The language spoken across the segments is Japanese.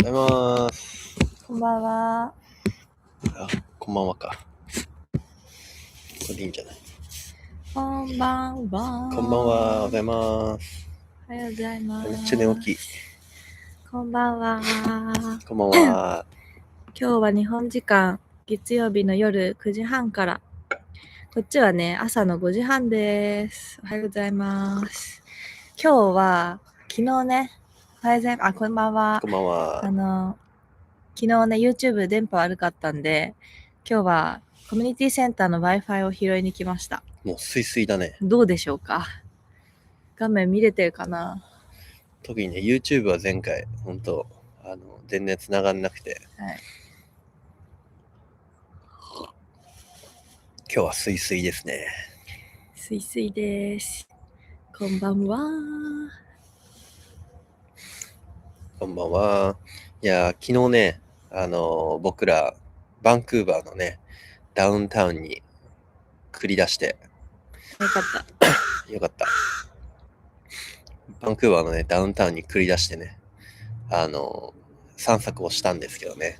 ございます。こんばんは。あ、こんばんはか。これでいいんじゃない？こんばんは。こんばんは。おはようございます。おはようございます。めっちゃ寝起き。こんばんは。こんばんは。今日は日本時間月曜日の夜9時半から。こっちはね、朝の5時半です。おはようございます。今日は、昨日ね、おはようございます。あ、こんばんは。こんばんは。昨日ね、YouTube 電波悪かったんで、今日はコミュニティセンターの Wi-Fi を拾いに来ました。もうスイスイだね。どうでしょうか？画面見れてるかな？特にね、YouTube は前回、本当全然繋がんなくて、はい。今日はスイスイですね。スイスイです。こんばんは。こんばんは。いや、昨日ね、僕ら、バンクーバーのね、ダウンタウンに繰り出して、よかった。よかった。バンクーバーのね、ダウンタウンに繰り出してね、散策をしたんですけどね。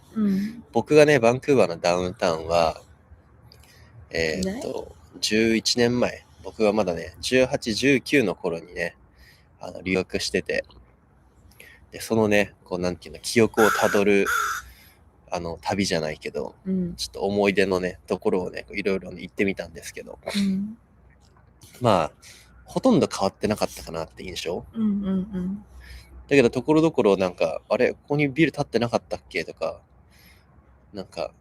僕がね、バンクーバーのダウンタウンは、11年前、僕がまだね、18、19の頃にね、留学してて、で、そのね、こう、なんていうの、記憶をたどる、旅じゃないけど、ちょっと思い出のね、ところをね、いろいろ行ってみたんですけど、まあ、ほとんど変わってなかったかなって印象。だけど、ところどころなんか、あれ、ここにビル建ってなかったっけとか、なんか、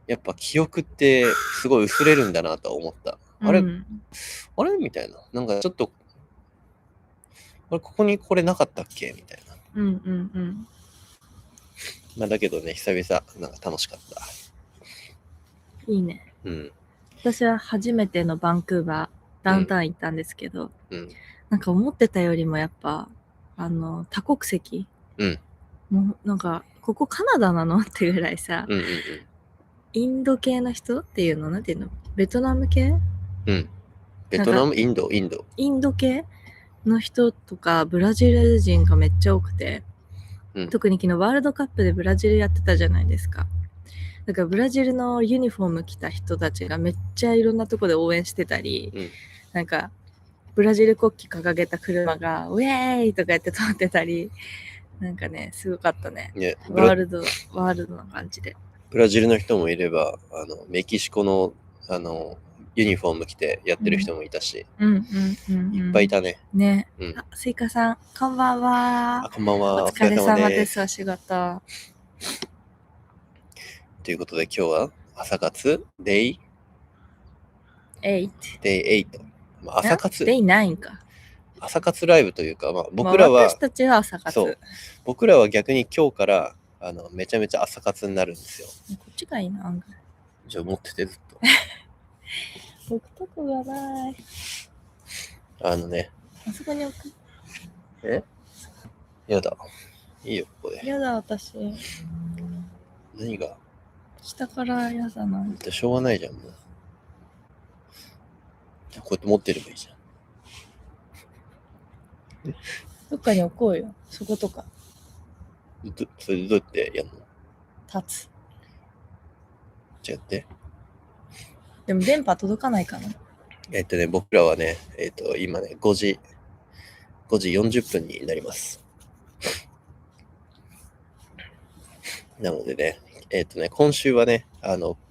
やっぱ記憶ってすごい薄れるんだなと思った。あれみたいな。なんかちょっと、ここにこれなかったっけみたいな。まあだけどね、久々、なんか楽しかった。いいね。私は初めてのバンクーバー、ダウンタウン行ったんですけど、なんか思ってたよりもやっぱ、多国籍、もうなんか、ここカナダなのってぐらいさ、インド系の人っていうのなんていうの？ベトナム系？ベトナム？インド系の人とか、ブラジル人がめっちゃ多くて、特に昨日ワールドカップでブラジルやってたじゃないですか。だからブラジルのユニフォーム着た人たちがめっちゃいろんなとこで応援してたり、なんかブラジル国旗掲げた車がウェーイとかやって通ってたり、なんかね、すごかったね。ワールドな感じで。ブラジルの人もいれば、メキシコの、ユニフォーム着てやってる人もいたし、いっぱいいたね。ね。あ、スイカさん、こんばんは。こんばんは。お疲れ様です、お仕事。ということで今日は朝活 Day 8。朝活 Day 9か。朝活ライブというか、まあ、僕らは、私たちは朝活。そう。僕らは逆に今日からめちゃめちゃ朝活になるんですよ。こっちがいいな、案外。じゃあ持っててずっと。置くとこがない。あそこに置く。やだ。いいよ、ここで。やだ、私。何が？下からやだな。しょうがないじゃん、もう。こうやって持ってればいいじゃん。どっかに置こうよ。そことか。それでどうやってやるの？立つ。じゃあやって。でも電波届かないかな。僕らはね、今ね、5時40分になります。なのでね、今週はね、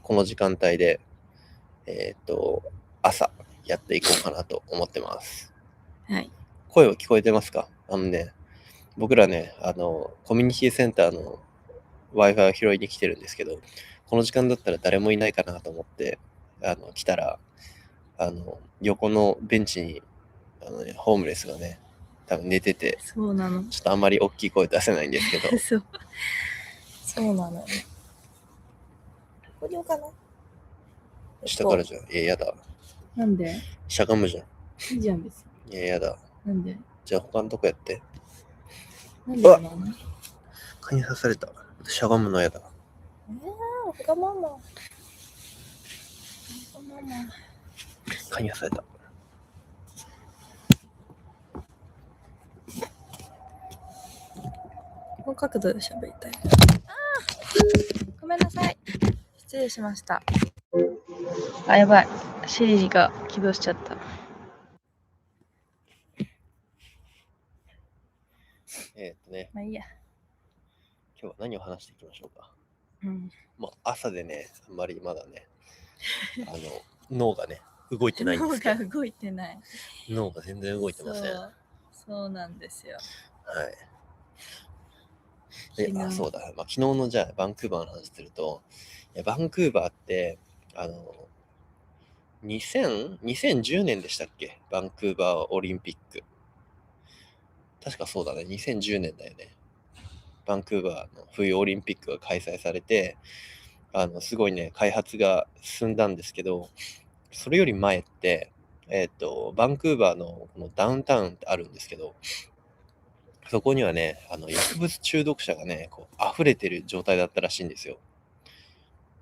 この時間帯で、朝やっていこうかなと思ってます。はい。声は聞こえてますか？僕らね、コミュニティセンターの Wi-Fi を拾いに来てるんですけど、この時間だったら誰もいないかなと思って、来たら、横のベンチに、ホームレスがね、多分寝てて、そうなの。ちょっとあんまり大きい声出せないんですけど。そうなのね。ここに置かな？下からじゃん。やだ。なんで？しゃがむじゃん。いいじゃん、別に。やだ。なんで？じゃあ他のとこやって。なんでなの？蚊に刺された。しゃがむのやだ。わがまま。蚊に刺された。この角度で喋りたい。ごめんなさい。失礼しました。やばい。シリが起動しちゃった。まあいいや。今日は何を話していきましょうか。うん。まあ、朝でね、あんまりまだね、脳がね、動いてないんですけど。脳が動いてない。脳が全然動いてません。そうなんですよ。はい。で、そうだ。まあ、昨日のじゃあ、バンクーバーの話すると、バンクーバーって、2010年でしたっけ？バンクーバーオリンピック。確かそうだね。2010年だよね。バンクーバーの冬オリンピックが開催されて、すごいね、開発が進んだんですけど、それより前って、バンクーバーのこのダウンタウンってあるんですけど、そこにはね、薬物中毒者がね、こう溢れてる状態だったらしいんですよ。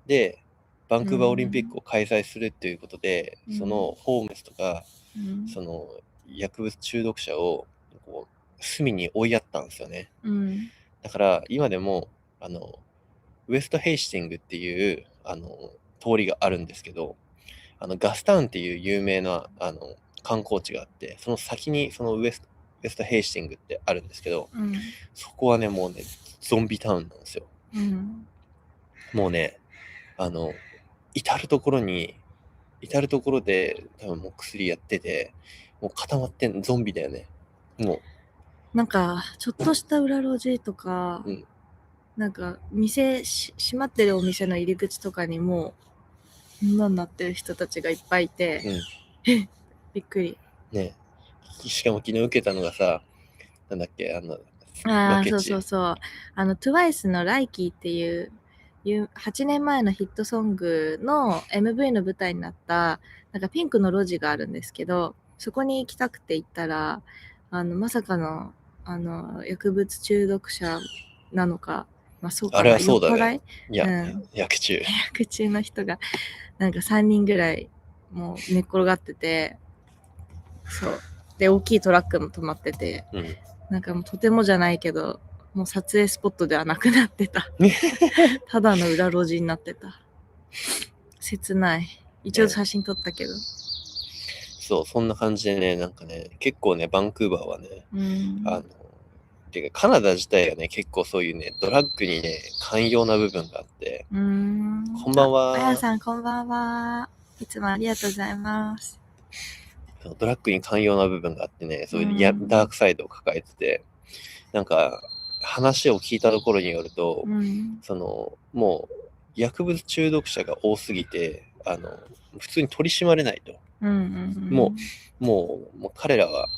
で、バンクーバーオリンピックを開催するっていうことで、そのホームレスとか、その薬物中毒者をこう隅に追いやったんですよね。だから今でもウエストヘイスティングっていう通りがあるんですけど、ガスタウンっていう有名な観光地があって、その先にそのウエストヘイスティングってあるんですけど、そこはね、もうね、ゾンビタウンなんですよ。もうね、至るところで多分もう薬やってて、もう固まってんの、ゾンビだよね。もう。なんか、ちょっとした裏路地とか、なんか、閉まってるお店の入り口とかにも、こんなになってる人たちがいっぱいいて、びっくり。ね。しかも昨日受けたのがさ、なんだっけ、そう。TWICE のライキーっていう8年前のヒットソングの MV の舞台になったなんかピンクの路地があるんですけど、そこに行きたくて行ったらまさかの薬物中毒者なのか、まあそうかな、あれはそうだね。いや、薬中の人がなんか3人ぐらいもう寝っ転がってて、そうで大きいトラックも止まってて、なんかもうとてもじゃないけど、もう撮影スポットではなくなってた。ただの裏路地になってた。切ない。一応写真撮ったけど。そう、そんな感じでね、なんかね、結構ね、バンクーバーはね、てかカナダ自体がね、結構そういうね、ドラッグにね、寛容な部分があって、こんばんは。あやさん、こんばんは。いつもありがとうございます。ドラッグに寛容な部分があってね、そういうダークサイドを抱えてて、なんか、話を聞いたところによると、もう、薬物中毒者が多すぎて、普通に取り締まれないと。もう彼らは、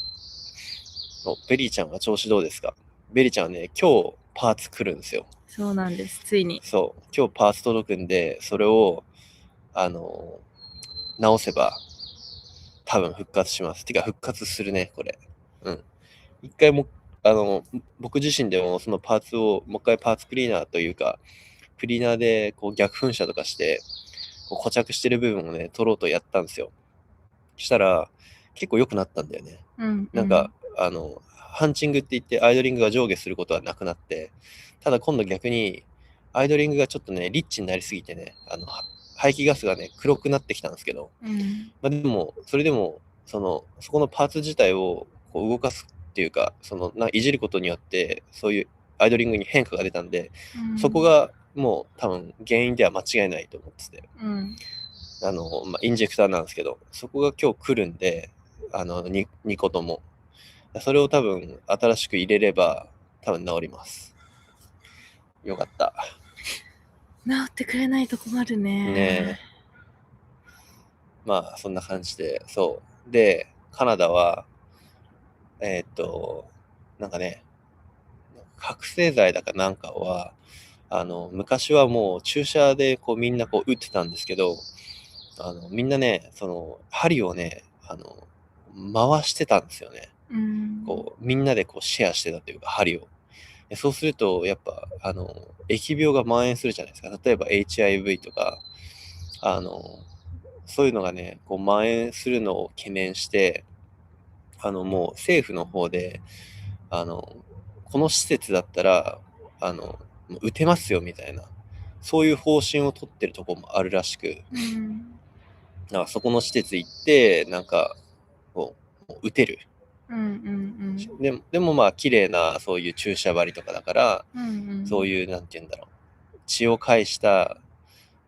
ベリーちゃんは調子どうですか？ベリーちゃんはね、今日パーツ来るんですよ。そうなんです、ついに。そう、今日パーツ届くんで、それを、直せば、多分復活します。てか、復活するね、これ。一回も、僕自身でもそのパーツを、もう一回パーツクリーナーというか、クリーナーでこう逆噴射とかして、こう固着してる部分をね、取ろうとやったんですよ。したら、結構良くなったんだよね。なんか、ハンチングって言ってアイドリングが上下することはなくなって、ただ今度逆に、アイドリングがちょっとね、リッチになりすぎてね、排気ガスがね、黒くなってきたんですけど、まあでも、それでも、そこのパーツ自体をこう動かすっていうか、いじることによって、そういうアイドリングに変化が出たんで、そこがもう多分原因では間違いないと思ってて、インジェクターなんですけど、そこが今日来るんで、2個とも。それを多分新しく入れれば多分治ります。よかった。治ってくれないと困るね。ねえ。まあそんな感じで、そう。で、カナダは、なんかね、覚醒剤だかなんかは、昔はもう注射でこうみんなこう打ってたんですけど、みんなね、針をね、回してたんですよね。こうみんなでこうシェアしてたというか、針を。そうすると、やっぱ、疫病が蔓延するじゃないですか。例えば HIV とか、そういうのがね、こう蔓延するのを懸念して、もう政府の方で、この施設だったら、もう打てますよみたいな、そういう方針を取ってるところもあるらしく、なんかそこの施設行って、なんか、こう、もう打てる。でもまあ、綺麗な、そういう注射針とかだから、そういう、なんて言うんだろう、血を介した、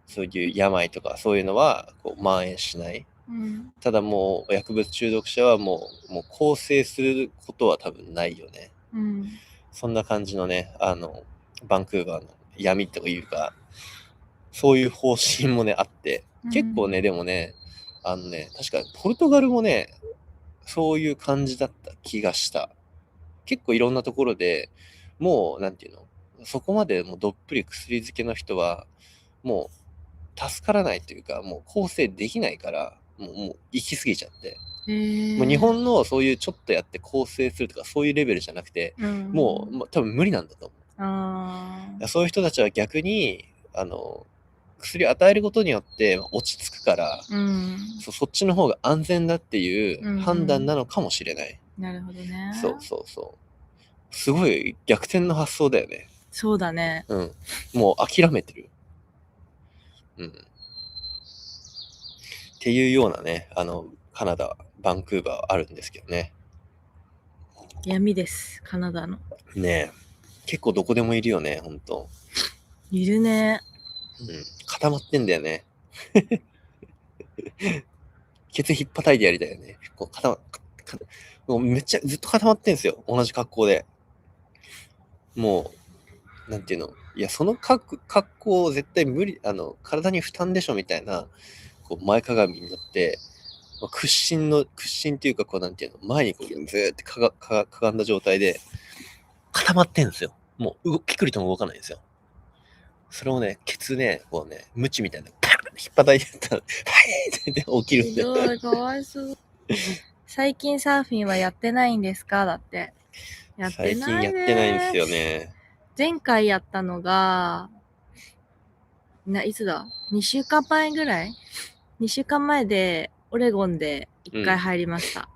そういう病とか、そういうのは、こう、蔓延しない。ただもう、薬物中毒者はもう更生することは多分ないよね。そんな感じのね、バンクーバーの闇というか、そういう方針もね、あって、結構ね、でもね、確かポルトガルもね、そういう感じだった気がした。結構いろんなところでもう、なんていうの、そこまでもうどっぷり薬漬けの人は、もう助からないというか、もう更生できないから、もう行き過ぎちゃって。もう日本のそういうちょっとやって更生するとかそういうレベルじゃなくて、もう多分無理なんだと思う。そういう人たちは逆に、薬を与えることによって落ち着くから、そっちの方が安全だっていう判断なのかもしれない。なるほどね。そう。すごい逆転の発想だよね。そうだね。もう諦めてる。っていうようなね、カナダ、バンクーバーあるんですけどね。闇です、カナダの。ねえ。結構どこでもいるよね、ほんと。いるね。固まってんだよね。ケツひっぱたいてやりたいよね。もうめっちゃずっと固まってんすよ。同じ格好で。もう、なんていうの。いや、その格好絶対無理、体に負担でしょみたいな、こう前かがみになって、屈伸っていうか、こうなんていうの、前にこうずーってかがんだ状態で、固まってんですよ。もうピクリとも動かないんですよ。それをね、ケツね、こうね、ムチみたいな、パーン引っ張いてやったら、はいって起きるんだよ。ひどい、かわいそう。最近サーフィンはやってないんですかだって。最近やってないんですよね。前回やったのが、いつだ ?2 週間前ぐらい ?2 週間前で、オレゴンで1回入りました。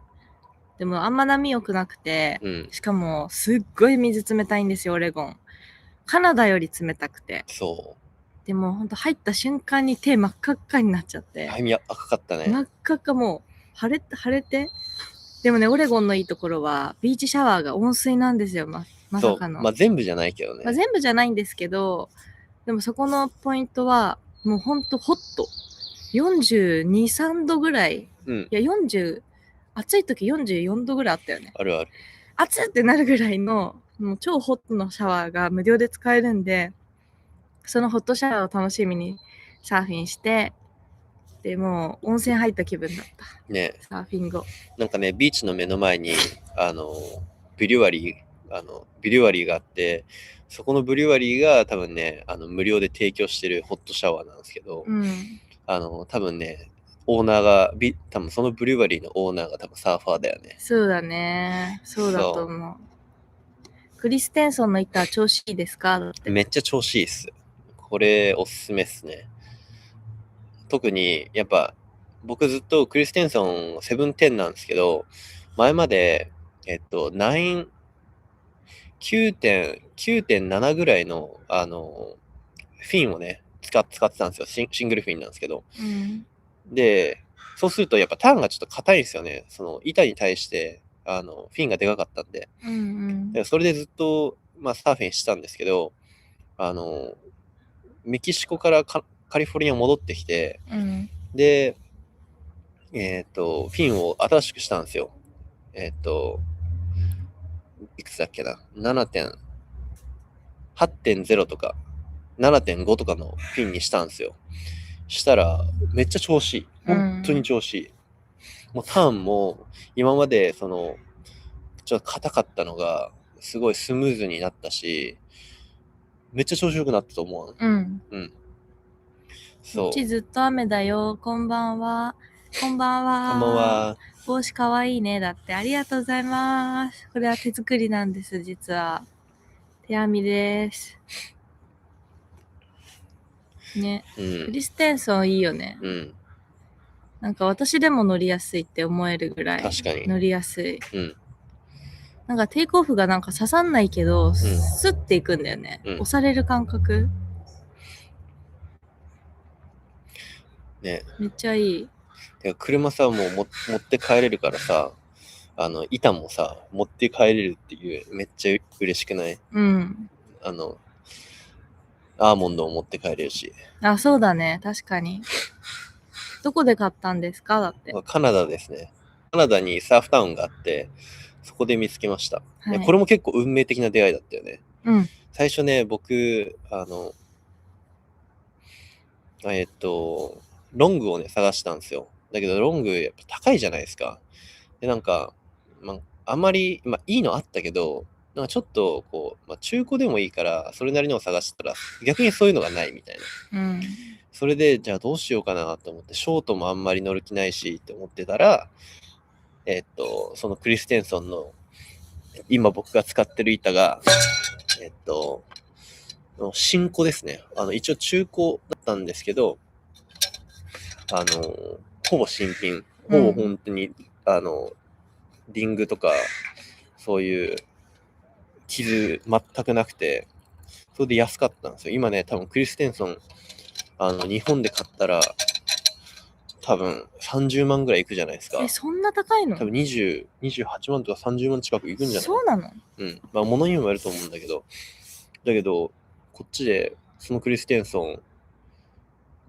でもあんま波良くなくて、しかもすっごい水冷たいんですよ、オレゴン。カナダより冷たくて。そう。でもほんと入った瞬間に手真っ赤っかになっちゃって。赤かったね。真っ赤っかもう、腫れて。でもね、オレゴンのいいところは、ビーチシャワーが温水なんですよ、まさかの。全部じゃないけどね。全部じゃないんですけど、でもそこのポイントは、もうほんとホット。42、3度ぐらい。いや、暑い時44度ぐらいあったよね。あるある。暑ってなるぐらいの、もう超ホットのシャワーが無料で使えるんで、そのホットシャワーを楽しみにサーフィンして、でもう温泉入った気分だった。ね。サーフィン後。なんかね、ビーチの目の前に、ブリュワリーがあって、そこのブリュワリーが多分ね、無料で提供してるホットシャワーなんですけど、多分ね、オーナーが、多分そのブリュワリーのオーナーが多分サーファーだよね。そうだね。そうだと思う。クリステンソンの板は調子いいですか？だって。めっちゃ調子いいっす。これおすすめっすね。特に、やっぱ、僕ずっとクリステンソン710なんですけど、前まで、9.7 ぐらいの、フィンをね、使ってたんですよ。シングルフィンなんですけど。で、そうするとやっぱターンがちょっと硬いんですよね。その板に対して、フィンがでかかったんで。でそれでずっと、サーフィンしてたんですけど、メキシコからカリフォルニア戻ってきて、で、フィンを新しくしたんですよ。いくつだっけな 8.0 とか 7.5 とかのフィンにしたんですよ。したら、めっちゃ調子いい。本当に調子いい。もうターンも、今まで、ちょっと硬かったのが、すごいスムーズになったし、めっちゃ調子よくなったと思う。そう。うちずっと雨だよ。こんばんは。こんばんは。こんばんは。帽子かわいいね。だって。ありがとうございます。これは手作りなんです、実は。手編みです。ね。クリステンソンいいよね。なんか私でも乗りやすいって思えるぐらい。確かに。乗りやすい。なんかテイクオフがなんか刺さんないけど、スッていくんだよね。押される感覚。ね。めっちゃいい。てか車さ、もう持って帰れるからさ、板もさ、持って帰れるっていう、めっちゃ嬉しくない？うん。アーモンドを持って帰れるし。あ、そうだね。確かに。どこで買ったんですか？だって。カナダですね。カナダにサーフタウンがあって、そこで見つけました。はい、これも結構運命的な出会いだったよね。うん。最初ね、僕、ロングをね、探したんですよ。だけど、ロングやっぱ高いじゃないですか。で、なんか、あんまり、いいのあったけど、なんかちょっと、こう、中古でもいいから、それなりのを探したら、逆にそういうのがないみたいな。うん。それで、じゃあどうしようかなと思って、ショートもあんまり乗る気ないしって思ってたら、そのクリステンソンの、今僕が使ってる板が、新古ですね。一応中古だったんですけど、ほぼ新品、ほぼ本当に、リングとか、そういう傷全くなくて、それで安かったんですよ。今ね、多分クリステンソン、日本で買ったら、多分30万ぐらいいくじゃないですか。そんな高いの？多分28万とか30万近くいくんじゃない？そうなの？うん。物にもよると思うんだけど、こっちで、そのクリステンソン、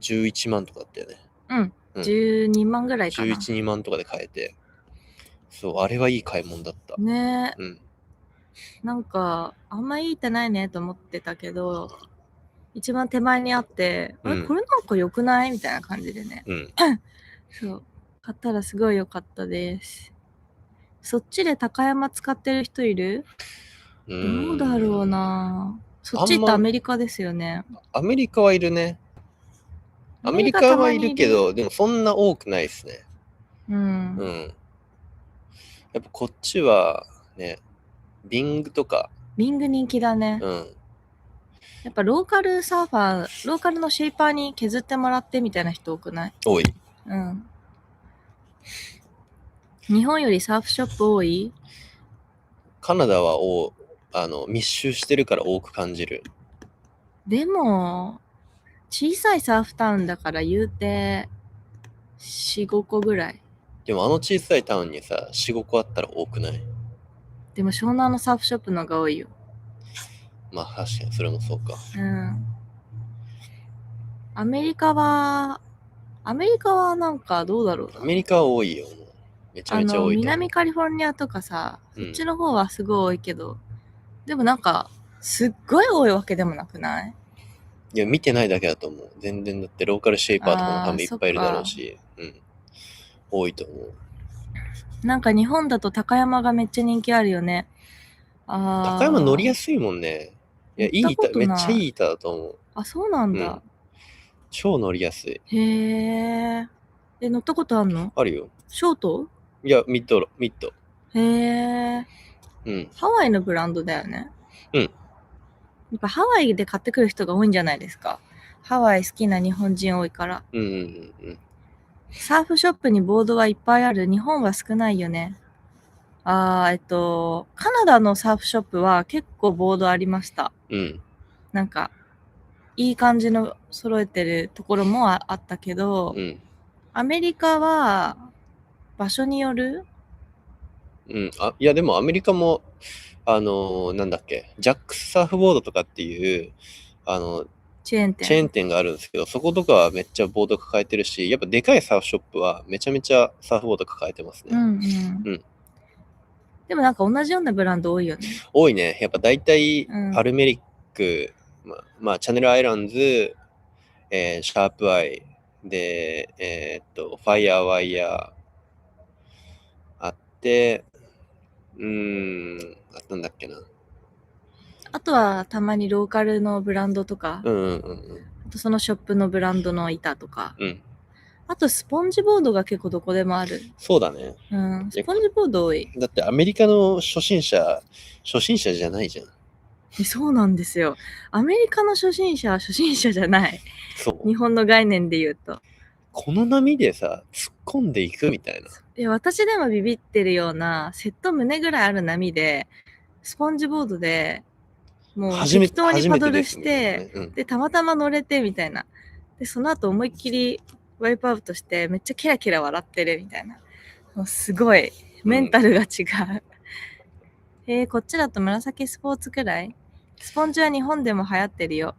11万とかだったよね。うん。12万ぐらいかな。11、2万とかで買えて、そう、あれはいい買い物だった。ねえ。うん。なんか、あんまいいってないねと思ってたけど、一番手前にあって、これなんか良くない？みたいな感じでね。そう。買ったらすごい良かったです。そっちで高山使ってる人いる？どうだろうな。そっちってアメリカですよね。アメリカはいるね。アメリカはいるけど、でもそんな多くないですね。うん。やっぱこっちはね、ビングとか。ビング人気だね。やっぱローカルサーファー、ローカルのシェイパーに削ってもらってみたいな人多くない？多い。うん。日本よりサーフショップ多い？カナダは密集してるから多く感じる。でも、小さいサーフタウンだから言うて、4、5個ぐらい。でも小さいタウンにさ、4、5個あったら多くない？でも湘南のサーフショップの方が多いよ。確かにそれもそうか。アメリカはなんかどうだろうな。アメリカは多いよ。めちゃめちゃ多い。南カリフォルニアとかさ、そっちの方はすごい多いけど、でもなんか、すっごい多いわけでもなくない？いや、見てないだけだと思う。全然だってローカルシェイパーとかも多分いっぱいいるだろうし、多いと思う。なんか日本だと高山がめっちゃ人気あるよね。高山乗りやすいもんね。いや、いい板、めっちゃいい板だと思う。あ、そうなんだ。超乗りやすい。へえ。乗ったことあんの？あるよ。ショート？いや、ミッド。へえ。ハワイのブランドだよね。やっぱハワイで買ってくる人が多いんじゃないですか。ハワイ好きな日本人多いから。サーフショップにボードはいっぱいある。日本は少ないよね。カナダのサーフショップは結構ボードありました。なんか、いい感じの揃えてるところもあったけど、アメリカは場所による？いや、でもアメリカも、なんだっけ、ジャックスサーフボードとかっていう、チェーン店があるんですけど、そことかはめっちゃボード抱えてるし、やっぱでかいサーフショップはめちゃめちゃサーフボード抱えてますね。でもなんか同じようなブランド多いよね。多いね。やっぱ大体、パルメリック、チャネルアイランズ、シャープアイ、で、ファイヤーワイヤーあって、なんだっけな。あとはたまにローカルのブランドとか、あとそのショップのブランドの板とか、あとスポンジボードが結構どこでもある。そうだね。スポンジボード多い。だってアメリカの初心者じゃないじゃん。そうなんですよ。アメリカの初心者は初心者じゃない。日本の概念で言うと。この波でさ、突っ込んでいくみたいな。いや、私でもビビってるような、セット胸ぐらいある波で、スポンジボードで、もう適当にパドルして、で、たまたま乗れてみたいな。で、その後思いっきりワイプアウトして、めっちゃキラキラ笑ってるみたいな。もうすごい、メンタルが違う。こっちだと紫スポーツくらい？スポンジは日本でも流行ってるよ。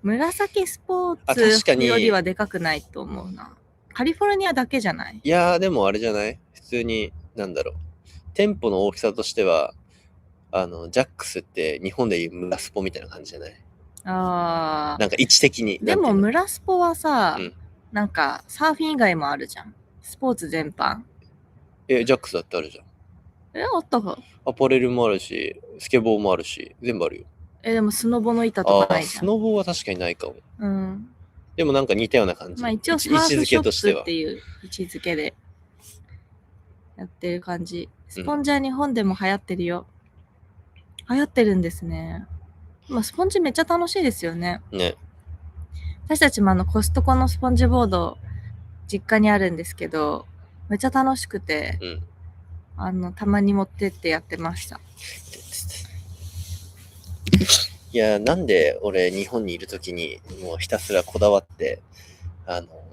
紫スポーツよりはでかくないと思うな。カリフォルニアだけじゃない？いやー、でもあれじゃない？普通に、なんだろう。店舗の大きさとしては、ジャックスって日本でいう村スポみたいな感じじゃない？ああ。なんか位置的に。でも村スポはさ、なんかサーフィン以外もあるじゃん。スポーツ全般。ジャックスだってあるじゃん。あったか。アパレルもあるし、スケボーもあるし、全部あるよ。でもスノボの板とかないじゃん。スノボは確かにないかも。うん。でもなんか似たような感じ。まあ一応サーフショップっていう位置づけでやってる感じ。スポンジは日本でも流行ってるよ。流行ってるんですね。まあスポンジめっちゃ楽しいですよね。ね。私たちもコストコのスポンジボード実家にあるんですけど、めっちゃ楽しくて、たまに持ってってやってました。いや、なんで俺日本にいるときにもうひたすらこだわって、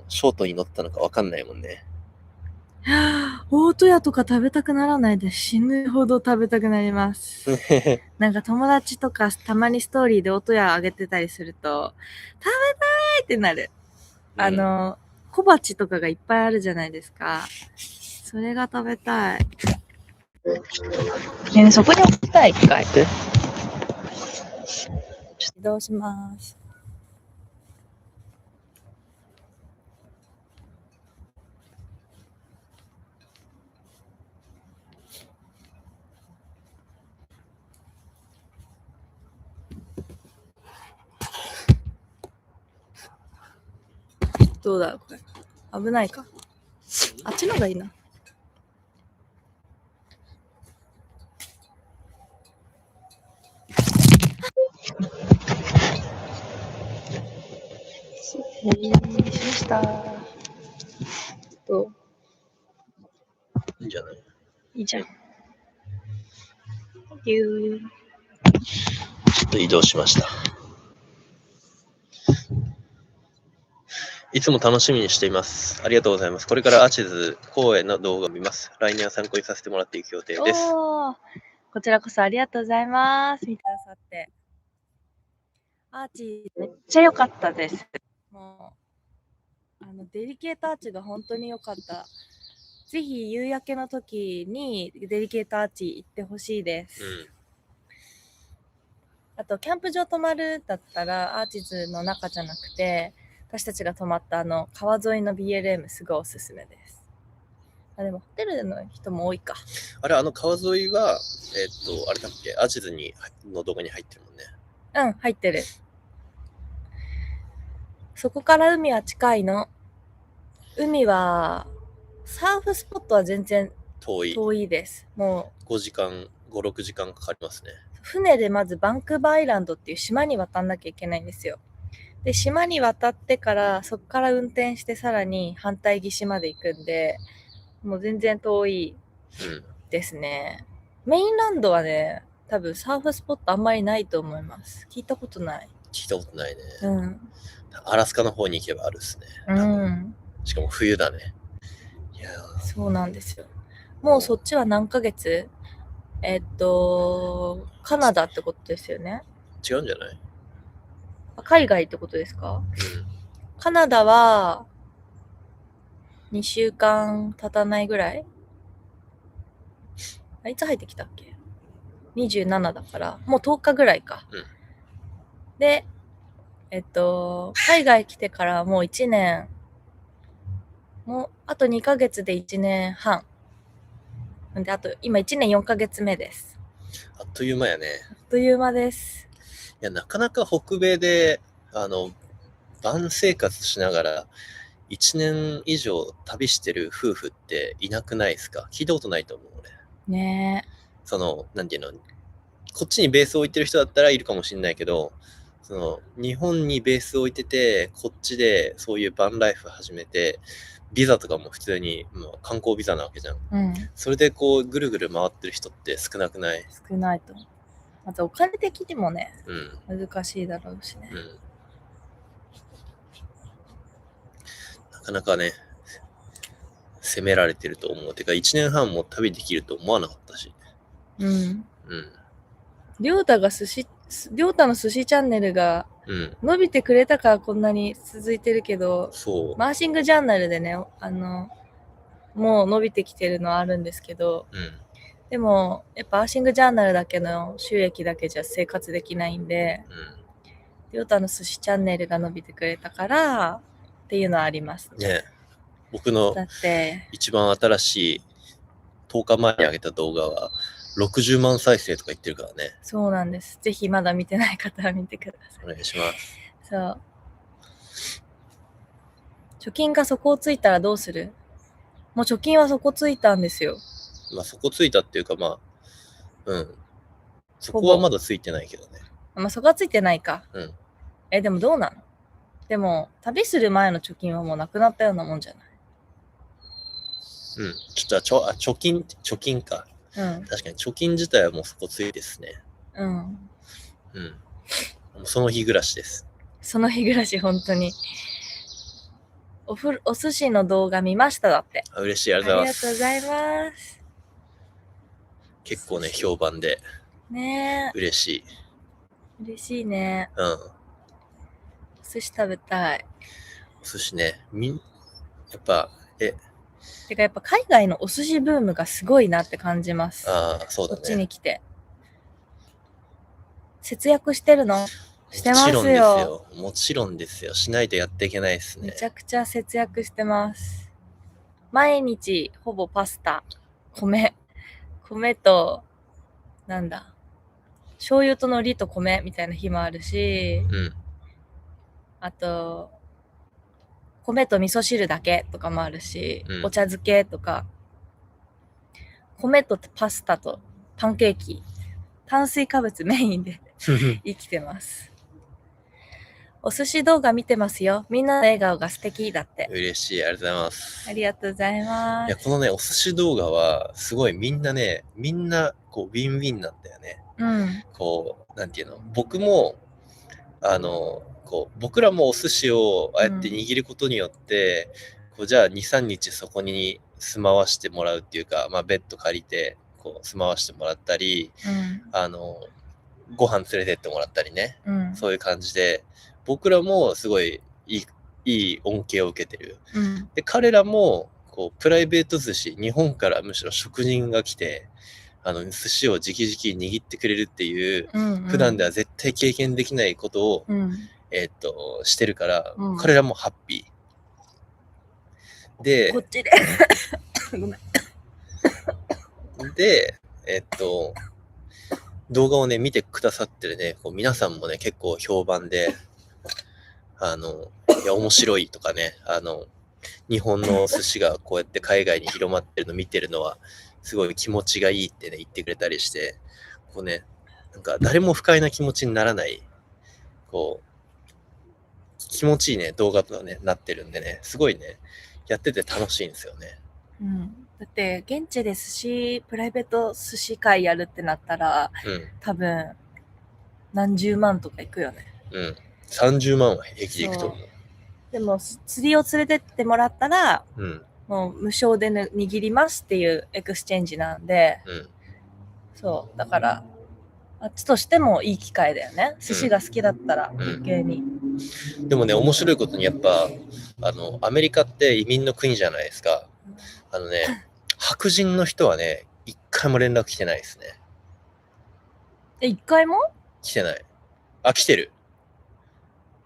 ショートに乗ったのかわかんないもんね。大戸屋とか食べたくならないで死ぬほど食べたくなります。なんか友達とかたまにストーリーで大戸屋あげてたりすると、食べたいってなる。小鉢とかがいっぱいあるじゃないですか。それが食べたい。ね、そこに置きたい一回。移動します。どうだろうこれ。危ないか。あっちの方がいいな。しました。どう？いいんじゃない？いいじゃん。ちょっと移動しました。いつも楽しみにしています。ありがとうございます。これからアーチズ公演の動画を見ます。来年は参考にさせてもらっていく予定です。こちらこそありがとうございます。見てくださって。アーチめっちゃ良かったです。もうデリケートアーチが本当に良かった。ぜひ夕焼けの時にデリケートアーチ行ってほしいです。あとキャンプ場泊まるだったらアーチズの中じゃなくて私たちが泊まった川沿いの BLM すごいおすすめです。でもホテルの人も多いか。あれ、川沿いはあれだっけ、アーチズの動画に入ってるもんね。うん、入ってる。そこから海は近いの。海はサーフスポットは全然遠いです。もう5、6時間かかりますね。船でまずバンクーバーアイランドっていう島に渡んなきゃいけないんですよ。で、島に渡ってからそこから運転してさらに反対岸まで行くんで、もう全然遠いですね。メインランドはね、多分サーフスポットあんまりないと思います。聞いたことない。聞いたことないね。アラスカの方に行けばあるっすね。しかも冬だね。いやそうなんですよ。もうそっちは何ヶ月？カナダってことですよね。違うんじゃない？海外ってことですか？カナダは2週間経たないぐらい？いつ入ってきたっけ？ 27 だからもう10日ぐらいか。で、海外来てからもう1年、もうあと2ヶ月で1年半。で、あと今1年4ヶ月目です。あっという間やね。あっという間です。いや、なかなか北米で、晩生活しながら1年以上旅してる夫婦っていなくないですか？聞いたことないと思う、俺。ねえ。なんていうの、こっちにベースを置いてる人だったらいるかもしれないけど、日本にベースを置いてて、こっちでそういうバンライフ始めて、ビザとかも普通に、まあ、観光ビザなわけじゃん。うん。それでこうぐるぐる回ってる人って少なくない？少ないと。あとお金的にもね、うん。難しいだろうしね。うん。なかなかね、攻められてると思う。てか1年半も旅できると思わなかったし。うん。うん。りょうたの寿司チャンネルがうん。伸びてくれたからこんなに続いてるけど、そう。マーシングジャーナルでね、もう伸びてきてるのはあるんですけど、うん。でも、やっぱアーシングジャーナルだけの収益だけじゃ生活できないんで、りょうたの寿司チャンネルが伸びてくれたからっていうのはありますね。僕のだって一番新しい10日前に上げた動画は60万再生とか言ってるからね。そうなんです。ぜひまだ見てない方は見てください。お願いします。そう。貯金が底をついたらどうする？もう貯金は底ついたんですよ。まあそこついたっていうかまあ、うん。そこはまだついてないけどね。まあそこはついてないか。うん。でもどうなの？でも、旅する前の貯金はもうなくなったようなもんじゃない？うん。貯金か。うん。確かに貯金自体はもうそこついですね。うん。うん。もうその日暮らしです。その日暮らし本当に。お寿司の動画見ましただって。嬉しい、ありがとうございます。ありがとうございます。結構ね、評判で。ねえ。嬉しい。嬉しいね。うん。お寿司食べたい。お寿司ね、やっぱ、てかやっぱ海外のお寿司ブームがすごいなって感じます。ああ、そうだね。こっちに来て。節約してるの？してますよ。もちろんですよ。もちろんですよ。しないとやっていけないですね。めちゃくちゃ節約してます。毎日ほぼパスタ、米と、なんだ、醤油と海苔と米みたいな日もあるし、うん。あと、米と味噌汁だけとかもあるし、うんお茶漬けとか、米とパスタとパンケーキ、炭水化物メインで生きてます。お寿司動画見てますよ。みんなの笑顔が素敵だって。嬉しい、ありがとうございます。ありがとうございます。いや、このね、お寿司動画は、すごいみんな、こう、ウィンウィンなんだよね。うん。こう、なんていうの、僕も、僕らもお寿司をああやって握ることによって、こうじゃあ2、3日そこに住まわしてもらうっていうか、まあ、ベッド借りて、こう住まわしてもらったり、ご飯連れてってもらったりね、そういう感じで、僕らもすごいいい恩恵を受けてる。で、彼らも、こう、プライベート寿司、日本からむしろ職人が来て、寿司を直々に握ってくれるっていう、普段では絶対経験できないことを、してるから、彼らもハッピー。で、こっちで。ごめん。で、動画をね、見てくださってるね、こう皆さんもね、結構評判で、いや、面白いとかね、日本の寿司がこうやって海外に広まってるの見てるのは、すごい気持ちがいいってね、言ってくれたりして、こうね、なんか誰も不快な気持ちにならない、こう、気持ちいいね、動画とかね、なってるんでね、すごいね、やってて楽しいんですよね。だって、現地でプライベート寿司会やるってなったら、多分、何十万とかいくよね。30万は平気でいくと思う。でも、釣りを連れてってもらったら、もう無償で握りますっていうエクスチェンジなんで、そう、だから、あっちとしてもいい機会だよね。寿司が好きだったら、余計に。でもね、面白いことにやっぱ、アメリカって移民の国じゃないですか。白人の人はね、一回も連絡来てないですね。一回も？来てない。あ、来てる。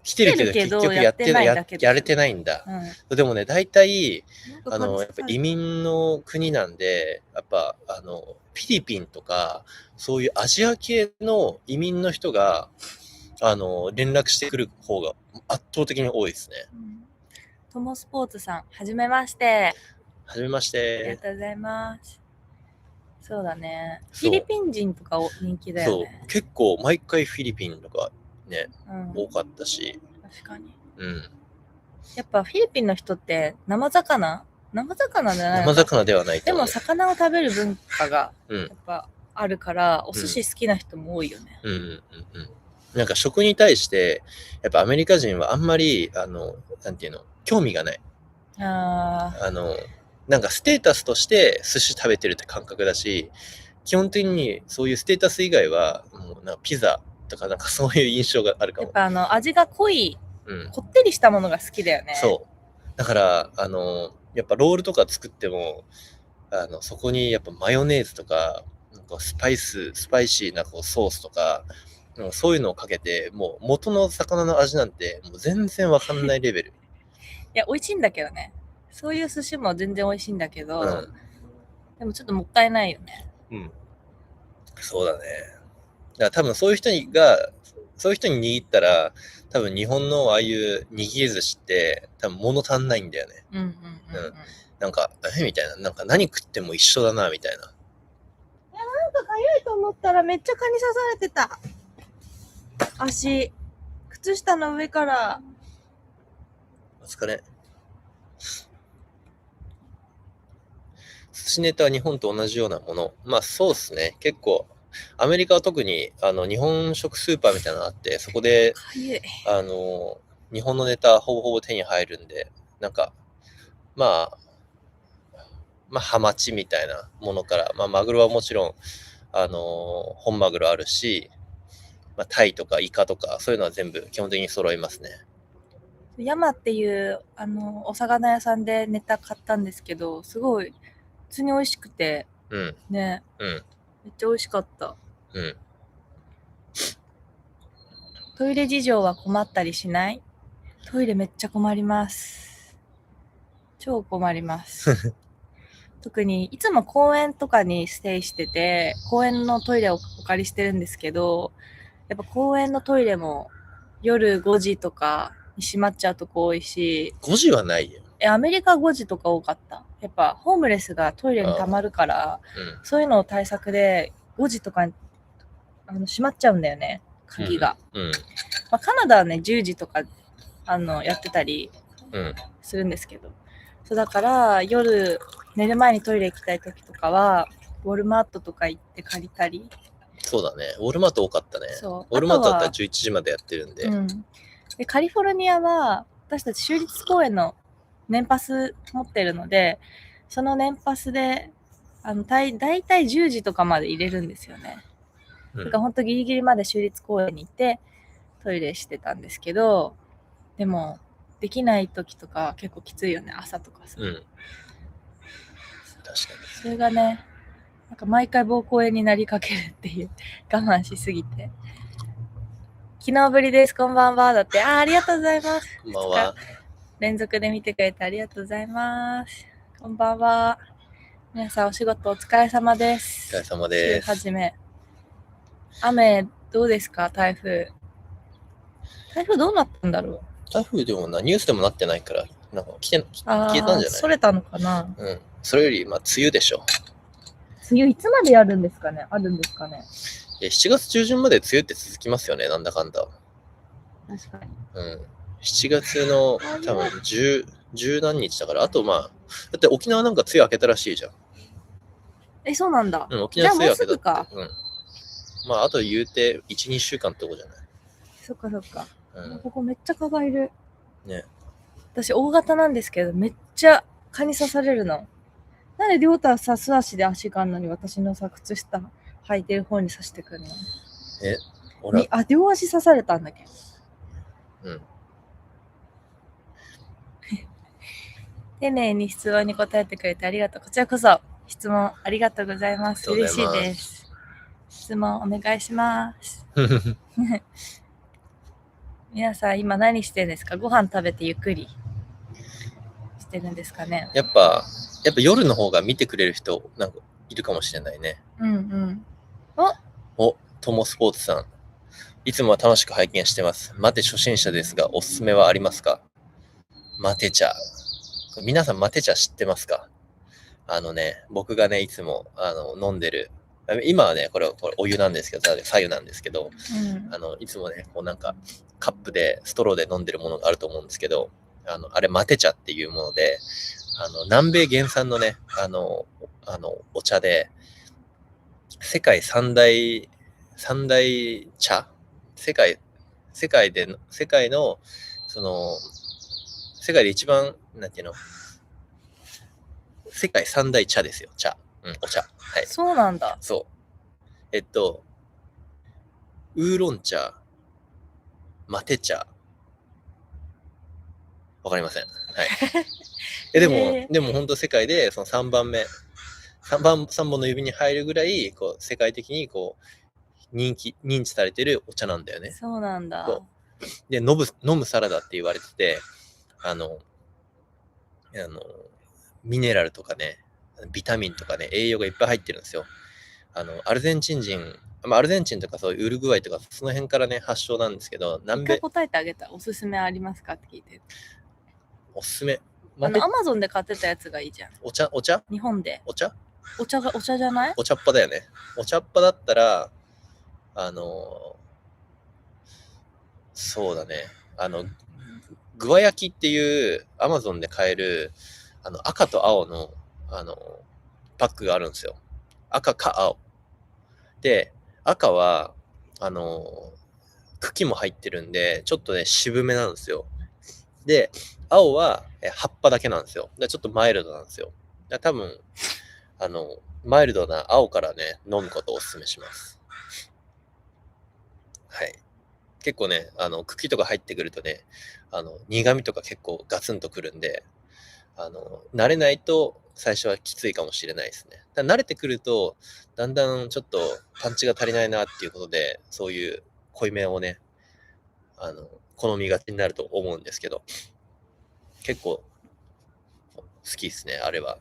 来てるけど結局やれてないんだ。でもね、大体、やっぱ移民の国なんで、やっぱ、フィリピンとか、そういうアジア系の移民の人が、連絡してくる方が圧倒的に多いですね。トモスポーツさん、はじめまして。はじめまして。ありがとうございます。そうだね。フィリピン人とか人気だよね。そう、結構毎回フィリピンとかね、多かったし。確かに。やっぱフィリピンの人って生魚じゃないのか生魚ではないと思う。でも魚を食べる文化がうんやっぱあるから、お寿司好きな人も多いよね。うんうんうんうん。なんか食に対して、やっぱアメリカ人はあんまり、なんていうの、興味がない。あなんかステータスとして寿司食べてるって感覚だし、基本的にそういうステータス以外は、もうなんかピザとかなんかそういう印象があるかも。やっぱ味が濃い、うん。こってりしたものが好きだよね。そう。だから、やっぱロールとか作っても、そこにやっぱマヨネーズとか、なんかスパイシーなこうソースとか、そういうのをかけて、もう元の魚の味なんてもう全然わかんないレベル。いや、美味しいんだけどね。そういう寿司も全然美味しいんだけど、うん。でもちょっともったいないよね。うん。そうだね。だから多分そういう人に握ったら、多分日本のああいう握り寿司って多分物足んないんだよね。うんうんうん、うん。なんか、みたいな。なんか何食っても一緒だな、みたいな。なんかかゆいと思ったらめっちゃ蚊に刺されてた。足。靴下の上から。お疲れ。寿司ネタは日本と同じようなもの。まあそうですね。結構、アメリカは特に日本食スーパーみたいなのがあって、そこで、日本のネタほぼほぼ手に入るんで、なんか、まあ、ハマチみたいなものから、まあ、マグロはもちろん、本マグロあるし、まあ、タイとかイカとか、そういうのは全部基本的に揃いますね。山っていうお魚屋さんでネタ買ったんですけど、すごい普通に美味しくて、ね、めっちゃ美味しかった。トイレ事情は困ったりしない？トイレめっちゃ困ります。超困ります。特にいつも公園とかにステイしてて、公園のトイレをお借りしてるんですけど、やっぱ公園のトイレも夜5時とかに閉まっちゃうとこ多いし。5時はないよ。アメリカ5時とか多かった。やっぱホームレスがトイレに溜まるから、そういうのを対策で5時とかに閉まっちゃうんだよね、鍵が。まあ、カナダはね、10時とかやってたりするんですけど。そうだから夜寝る前にトイレ行きたい時とかはウォルマートとか行って借りたり。そうだね。ウォルマート多かったね。そう。ウォルマートだったら11時までやってるんで。でカリフォルニアは私たち州立公園の年パス持ってるので、その年パスでだいたい10時とかまで入れるんですよね。だからほんとギリギリまで州立公園に行ってトイレしてたんですけど、でもできない時とか結構きついよね、朝とかさ。確かに。それがね、なんか毎回膀胱炎になりかけるっていう、我慢しすぎて。昨日ぶりです、こんばんは。だって、ありがとうございます。こんばんは。連続で見てくれてありがとうございます。こんばんは。皆さんお仕事お疲れ様です。お疲れ様です。週始め。雨どうですか、台風。台風どうなったんだろう。台風でもニュースでもなってないから、なんか消えたんじゃない？それたのかな。それより、梅雨でしょ。梅雨いつまでやるんですかね？あるんですかね？7月中旬まで梅雨って続きますよね、なんだかんだ。確かに。7月の多分十何日だから、あとだって沖縄なんか梅雨明けたらしいじゃん。そうなんだ。沖縄梅雨明けたって。か。あと言うて1、2週間ってとこじゃない。そっか。ここめっちゃ蚊がいる。ね。私大型なんですけど、めっちゃ蚊に刺されるの。なんでりょうたはさ、素足で足があるのに私のさ、靴下履いてる方に刺してくるの？俺両足刺されたんだけど。丁寧に質問に答えてくれてありがとう。こちらこそ質問ありがとうございます。嬉しいです。質問お願いします。皆さん今何してるんですか？ご飯食べてゆっくりしてるんですかね？やっぱ夜の方が見てくれる人なんかいるかもしれないね。トモスポーツさん。いつもは楽しく拝見してます。マテ初心者ですが、おすすめはありますか？マテ茶。皆さんマテ茶知ってますか？僕がね、いつも飲んでる。今はね、これお湯なんですけど、白湯なんですけど、いつもね、こうなんかカップでストローで飲んでるものがあると思うんですけど、あれマテ茶っていうもので、南米原産のね、お茶で、世界三大茶世界の、その、世界で一番、なんていうの、世界三大茶ですよ、茶。お茶。はい。そうなんだ。そう。ウーロン茶、マテ茶、わかりません。はい。でも本当世界でその3番目、3本の指に入るぐらい、こう、世界的にこう、認知されてるお茶なんだよね。そうなんだ。で、飲むサラダって言われてて、ミネラルとかね、ビタミンとかね、栄養がいっぱい入ってるんですよ。アルゼンチンとかそういうウルグアイとか、その辺からね、発祥なんですけど、一回答えてあげた。おすすめありますかって聞いて。おすすめ。アマゾンで買ってたやつがいいじゃん。お茶日本で。お茶じゃない？お茶っ葉だよね。お茶っ葉だったら、そうだね。グワ焼きっていうアマゾンで買える、赤と青の、パックがあるんですよ。赤か青。で、赤は、茎も入ってるんで、ちょっとね、渋めなんですよ。で、青は葉っぱだけなんですよ。ちょっとマイルドなんですよ。多分、マイルドな青からね、飲むことをお勧めします。はい。結構ね、茎とか入ってくるとね、苦味とか結構ガツンとくるんで、慣れないと最初はきついかもしれないですね。慣れてくると、だんだんちょっとパンチが足りないなっていうことで、そういう濃いめをね、好みがちになると思うんですけど、結構好きですね、あれは。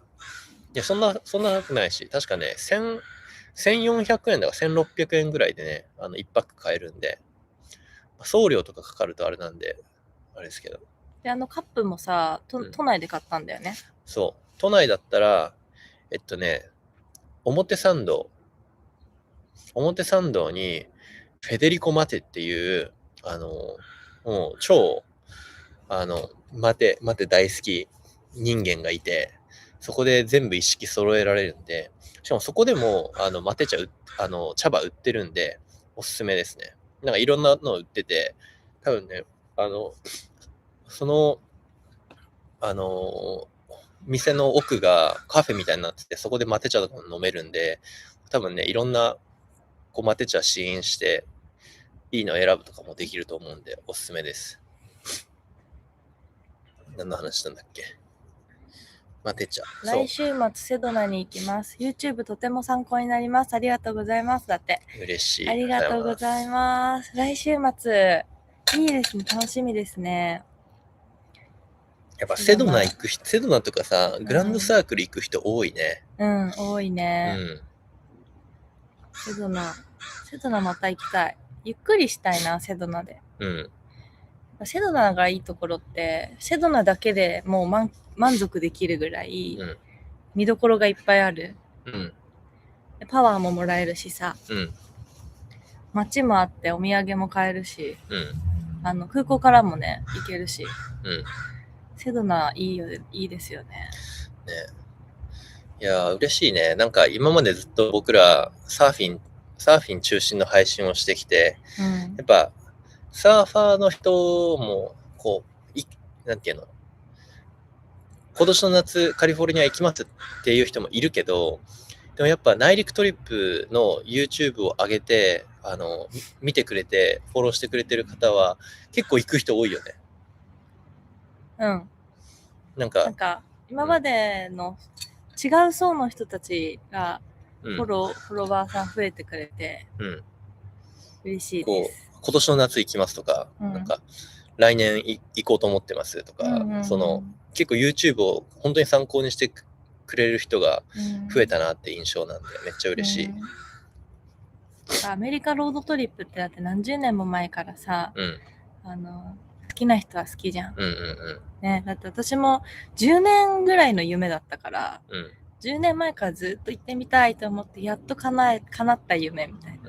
いや、そんな高くないし、確かね、1400円だか1600円ぐらいでね、1パック買えるんで、送料とかかかるとあれなんで、あれですけど。で、カップもさ、都内で買ったんだよね。そう。都内だったら、表参道に、フェデリコ・マテっていう、もう超、マテ大好き人間がいて、そこで全部一式揃えられるんで、しかもそこでも、マテ茶、茶葉売ってるんで、おすすめですね。なんかいろんなの売ってて、多分ね、その、店の奥がカフェみたいになってて、そこでマテ茶とかも飲めるんで、多分ね、いろんな、こう、マテ茶試飲して、いいの選ぶとかもできると思うんで、おすすめです。何の話したんだっけ？マテ茶。来週末、セドナに行きます。YouTube とても参考になります。ありがとうございます。だって。嬉しい。ありがとうございます。来週末、いいですね。楽しみですね。やっぱセドナとかさ、グランドサークル行く人多いね。多いね。セドナまた行きたい。ゆっくりしたいな、セドナで。セドナがいいところって、セドナだけでもう満足できるぐらい、見どころがいっぱいある。パワーももらえるしさ。街もあってお土産も買えるし、空港からもね、行けるし。セドナいいですよね。ね。いや、嬉しいね。なんか今までずっと僕らサーフィン中心の配信をしてきて、やっぱサーファーの人も、こう、なんていうの、今年の夏カリフォルニア行きますっていう人もいるけど、でもやっぱ内陸トリップの YouTube を上げて、見てくれて、フォローしてくれてる方は結構行く人多いよね。なんか、今までの違う層の人たちがフォロワーさん増えてくれて、嬉しいです。今年の夏行きますとか、なんか、来年行こうと思ってますとか、結構 YouTube を本当に参考にしてくれる人が増えたなって印象なんで、めっちゃ嬉しい。アメリカロードトリップってだって何十年も前からさ、好きな人は好きじゃん。ね、だって私も10年ぐらいの夢だったから、10年前からずっと行ってみたいと思って、やっと叶った夢みたいな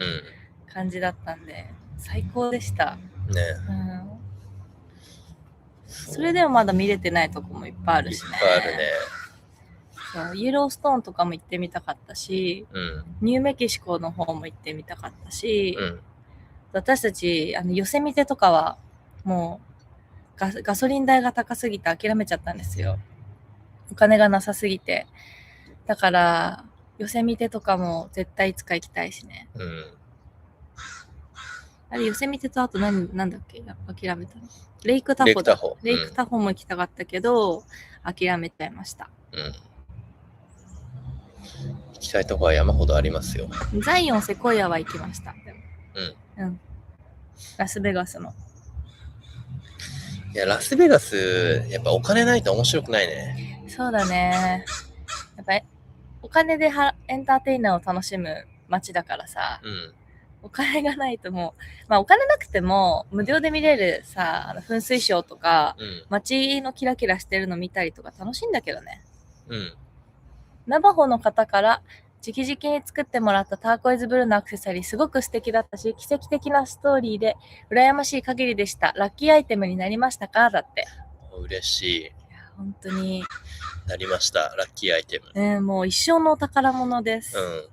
感じだったんで、最高でした。ね。それでもまだ見れてないとこもいっぱいあるしね。いっぱいあるね。そうイエローストーンとかも行ってみたかったし、うん。ニューメキシコの方も行ってみたかったし、うん。私たちヨセミテとかはもうガソリン代が高すぎて諦めちゃったんですよ。お金がなさすぎて。だからヨセミテとかも絶対いつか行きたいしね。うん。あれヨセミテとあとなんだっけ、諦めたの。レイクタレイホだ。クタホ。レイクタホも行きたかったけど、諦めちゃいました。うん。行きたいとこは山ほどありますよ。ザイオンセコイアは行きました。うん。うん。ラスベガスの。いや、ラスベガス、やっぱお金ないと面白くないね。そうだね。やっぱりお金でエンターテイナーを楽しむ街だからさ、うん。お金がないともう、まあお金なくても無料で見れるさ、噴水ショーとか、うん。街のキラキラしてるの見たりとか楽しいんだけどね。うん。ナバホの方から直々に作ってもらったターコイズブルーのアクセサリーすごく素敵だったし、奇跡的なストーリーで羨ましい限りでした。ラッキーアイテムになりましたかだって。嬉しい。いや本当に。なりました。ラッキーアイテム。もう一生のお宝物です。うん。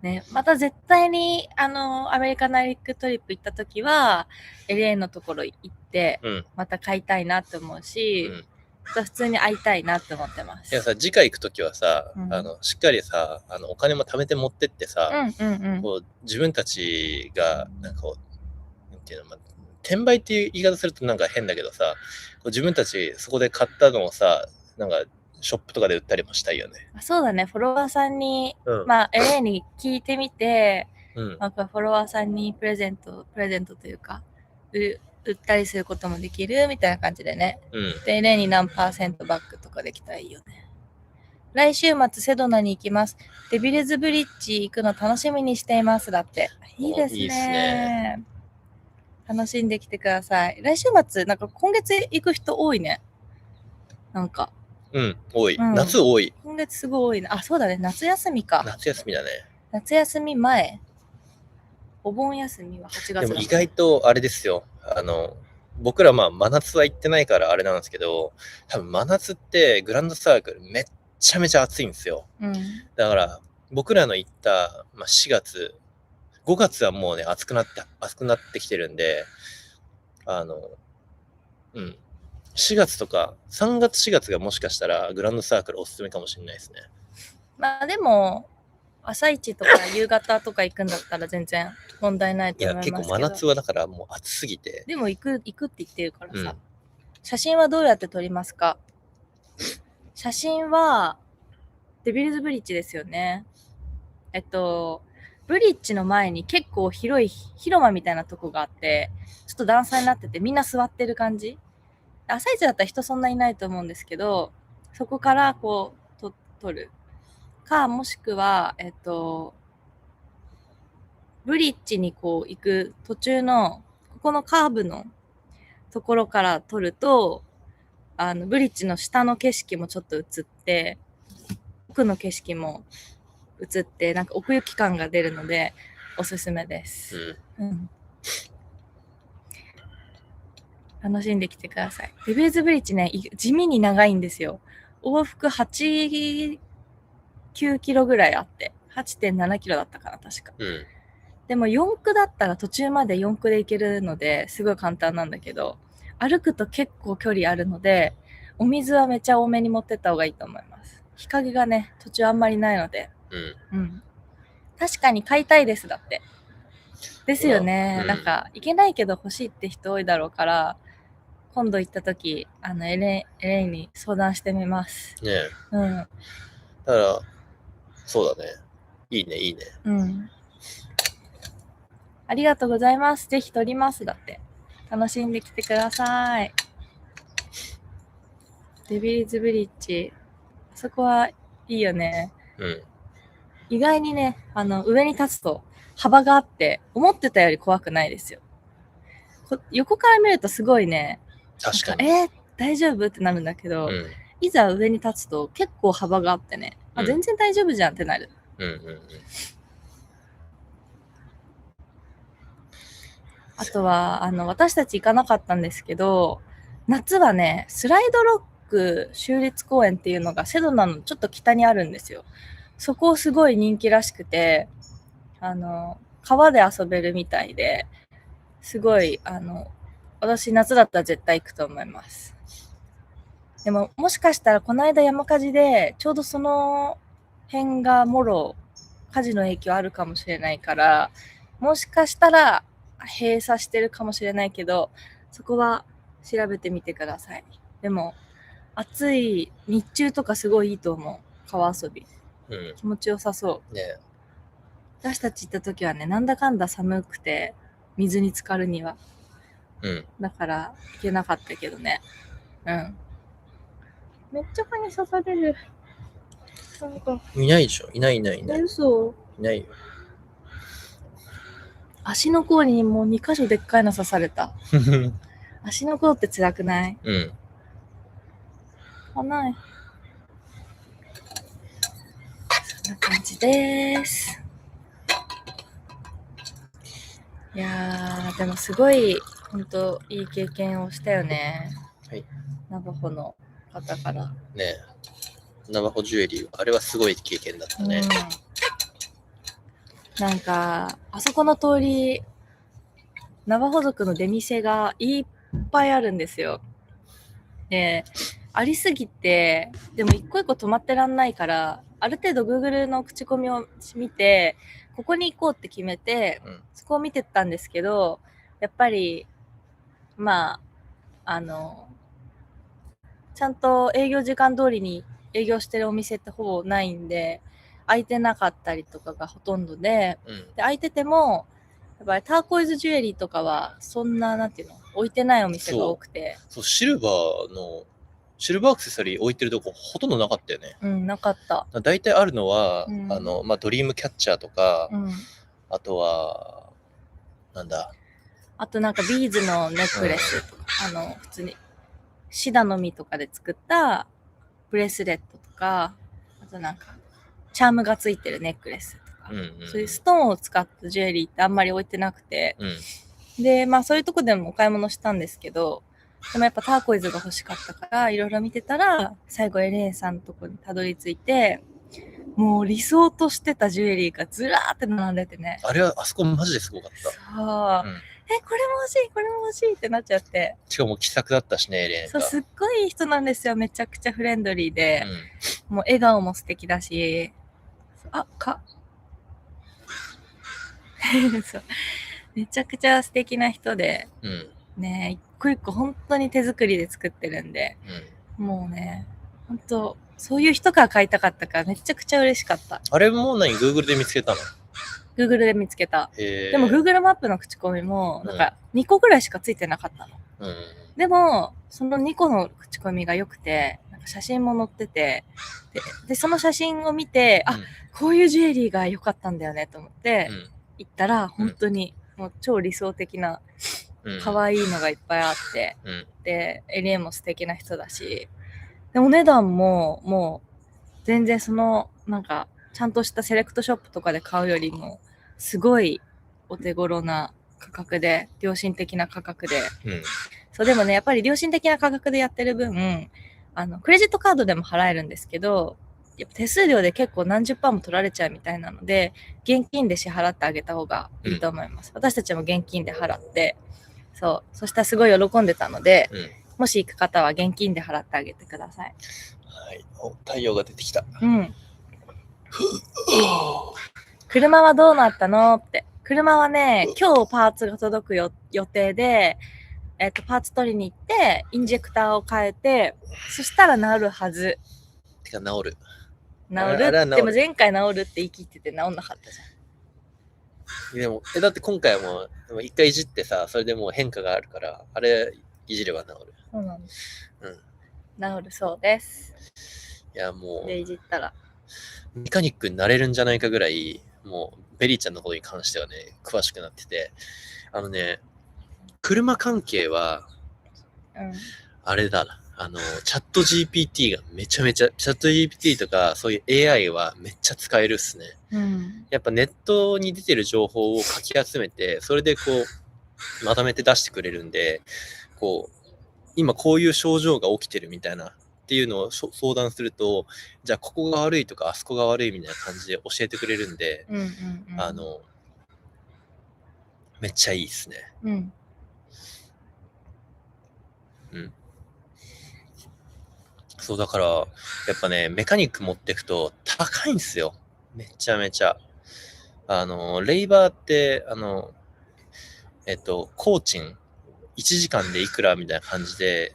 ね、また絶対にアメリカ内陸トリップ行った時は LA のところ行ってうん。また買いたいなって思うし、うん。また普通に会いたいなって思ってます。いやさ、次回行くときはさ、うんしっかりさ、お金も貯めて持ってってさ、うんこう自分たちが、なんかこう、なんていうの、転売っていう言い方するとなんか変だけどさ、こう自分たちそこで買ったのをさ、なんかショップとかで売ったりもしたいよね。そうだね、フォロワーさんに、うん。LA に聞いてみて、うん。フォロワーさんにプレゼントというか、売ったりすることもできるみたいな感じでね。うん。で、LA に何%バックとかできたらいいよね。来週末セドナに行きます。デビルズブリッジ行くの楽しみにしていますだって。いいですね。いいっすね。楽しんできてください。来週末、なんか今月行く人多いね。なんか。うん、多い。うん夏多い。今月すごい多いね。あ、そうだね。夏休みか。夏休みだね。夏休み前。お盆休みは8月だでも意外とあれですよ。僕ら真夏は行ってないからあれなんですけど、多分真夏ってグランドサークルめっちゃめちゃ暑いんですよ。うん。だから僕らの行った、4月、5月はもうね、暑くなってきてるんで、うん。4月とか、3月4月がもしかしたらグランドサークルおすすめかもしれないですね。まあでも、朝一とか夕方とか行くんだったら全然問題ないいや、と思いますけど。結構真夏はだからもう暑すぎて。でも行くって言ってるからさ。うん写真はどうやって撮りますか？写真は、デビルズブリッジですよね。ブリッジの前に結構広い広間みたいなとこがあって、ちょっと段差になっててみんな座ってる感じ。朝一だったら人そんないないと思うんですけど、そこからこう撮るか、もしくはブリッジにこう行く途中のここのカーブのところから撮ると、ブリッジの下の景色もちょっと映って、奥の景色も映って、なんか奥行き感が出るのでおすすめです。うん。楽しんできてください。デビルズブリッジね、地味に長いんですよ。往復8、9キロぐらいあって、8.7 キロだったかな、確か。うん。でも4区だったら途中まで4区で行けるのですごい簡単なんだけど、歩くと結構距離あるので、お水はめっちゃ多めに持ってった方がいいと思います。日陰がね、途中あんまりないので。うん。うん。確かに買いたいです、だって。ですよね。うんなんか、行けないけど欲しいって人多いだろうから、今度行った時、LA に相談してみます。ねえ。うん。だから、そうだね。いいね、いいね。うん。ありがとうございます。ぜひ撮ります。だって。楽しんできてください。デビルズブリッジ。あそこはいいよね。うん。意外にね、上に立つと幅があって、思ってたより怖くないですよ。横から見るとすごいね、確かに。大丈夫ってなるんだけど、うん。いざ上に立つと結構幅があってね、うん全然大丈夫じゃんってなる。うんうんうん。あとは、私たち行かなかったんですけど、夏はね、スライドロック州立公園っていうのがセドナのちょっと北にあるんですよ。そこすごい人気らしくて、川で遊べるみたいで、すごい、私夏だったら絶対行くと思います。でも、もしかしたらこの間山火事で、ちょうどその辺がもろ火事の影響あるかもしれないから、もしかしたら閉鎖してるかもしれないけど、そこは調べてみてください。でも、暑い日中とかすごいいいと思う。川遊び。気持ちよさそう。ね。私たち行った時はね、なんだかんだ寒くて、水に浸かるには。だから行けなかったけどね。めっちゃ蚊に刺される。なんかいないでしょ。いない。嘘。いないよ。足の甲にもう2箇所でっかいの刺された。足の甲って辛くない？ない。そんな感じです。いやー、でもすごい、ほんといい経験をしたよね。はい。ナバホの方から。ねえ。ナバホジュエリー、あれはすごい経験だったね。なんか、あそこの通り、ナバホ族の出店がいっぱいあるんですよ。で、ありすぎて、でも一個一個止まってらんないから、ある程度 Google の口コミを見て、ここに行こうって決めて、そこを見てったんですけど、やっぱり、まあ、ちゃんと営業時間通りに営業してるお店ってほぼないんで、空いてなかったりとかがほとんどで、で空いてても、やっぱりターコイズジュエリーとかは、そんな、なんていうの、置いてないお店が多くて。そう、シルバーアクセサリー置いてるとこほとんどなかったよね。なかった。大体あるのは、ドリームキャッチャーとか、あとは、なんだ。あとなんかビーズのネックレスとか、普通に、シダの実とかで作ったブレスレットとか、あとなんか、チャームがついてるネックレスとか、そういうストーンを使ったジュエリーってあんまり置いてなくて、で、まあそういうとこでもお買い物したんですけど、でもやっぱターコイズが欲しかったから、いろいろ見てたら、最後エレーンさんのとこにたどり着いて、もう理想としてたジュエリーがずらーって並んでてね。あれは、あそこマジですごかった。そう。これも欲しい、これも欲しいってなっちゃって。しかも気さくだったしね、エレーンが。そう、すっごいいい人なんですよ。めちゃくちゃフレンドリーで。もう笑顔も素敵だし。そうめちゃくちゃ素敵な人で。ね、一個一個本当に手作りで作ってるんで。もうね、本当そういう人から買いたかったからめちゃくちゃ嬉しかった。あれもGoogle で見つけたの？Google で見つけた。でも Google マップの口コミも、なんか2個ぐらいしかついてなかったの。でも、その2個の口コミが良くて、なんか写真も載ってて、で、その写真を見て、こういうジュエリーが良かったんだよねと思って、行ったら、本当にもう超理想的な、可愛いのがいっぱいあって、で、エリエも素敵な人だし、で、お値段も、もう、全然その、なんか、ちゃんとしたセレクトショップとかで買うよりも、すごいお手頃な価格で、良心的な価格で。そう、でもね、やっぱり良心的な価格でやってる分、クレジットカードでも払えるんですけど、やっぱ手数料で結構何十%も取られちゃうみたいなので、現金で支払ってあげた方がいいと思います。私たちも現金で払って、そう、そしたらすごい喜んでたので、もし行く方は現金で払ってあげてください。はい。太陽が出てきた。車はどうなったのって。車はね、今日パーツが届く予定で、パーツ取りに行って、インジェクターを変えて、そしたら治るはず。てか治る。でも前回治るって言い切ってて治んなかったじゃん。でも、だって今回はもう一回いじってさ、それでもう変化があるから、あれいじれば治る。そうなんです。治るそうです。いや、もう。で、いじったら。メカニックになれるんじゃないかぐらい、もう、ベリーちゃんのことに関してはね、詳しくなってて、車関係は、あれだな、チャット GPT がめちゃめちゃ、チャット GPT とか、そういう AI はめっちゃ使えるっすね。やっぱネットに出てる情報をかき集めて、それでこう、まとめて出してくれるんで、こう、今こういう症状が起きてるみたいなっていうのを相談すると、じゃあここが悪いとかあそこが悪いみたいな感じで教えてくれるんで、うんうんうん。めっちゃいいですね。うん。うん。そうだから、やっぱね、メカニック持ってくと高いんですよ。めちゃめちゃ。レイバーって、工賃、1時間でいくらみたいな感じで、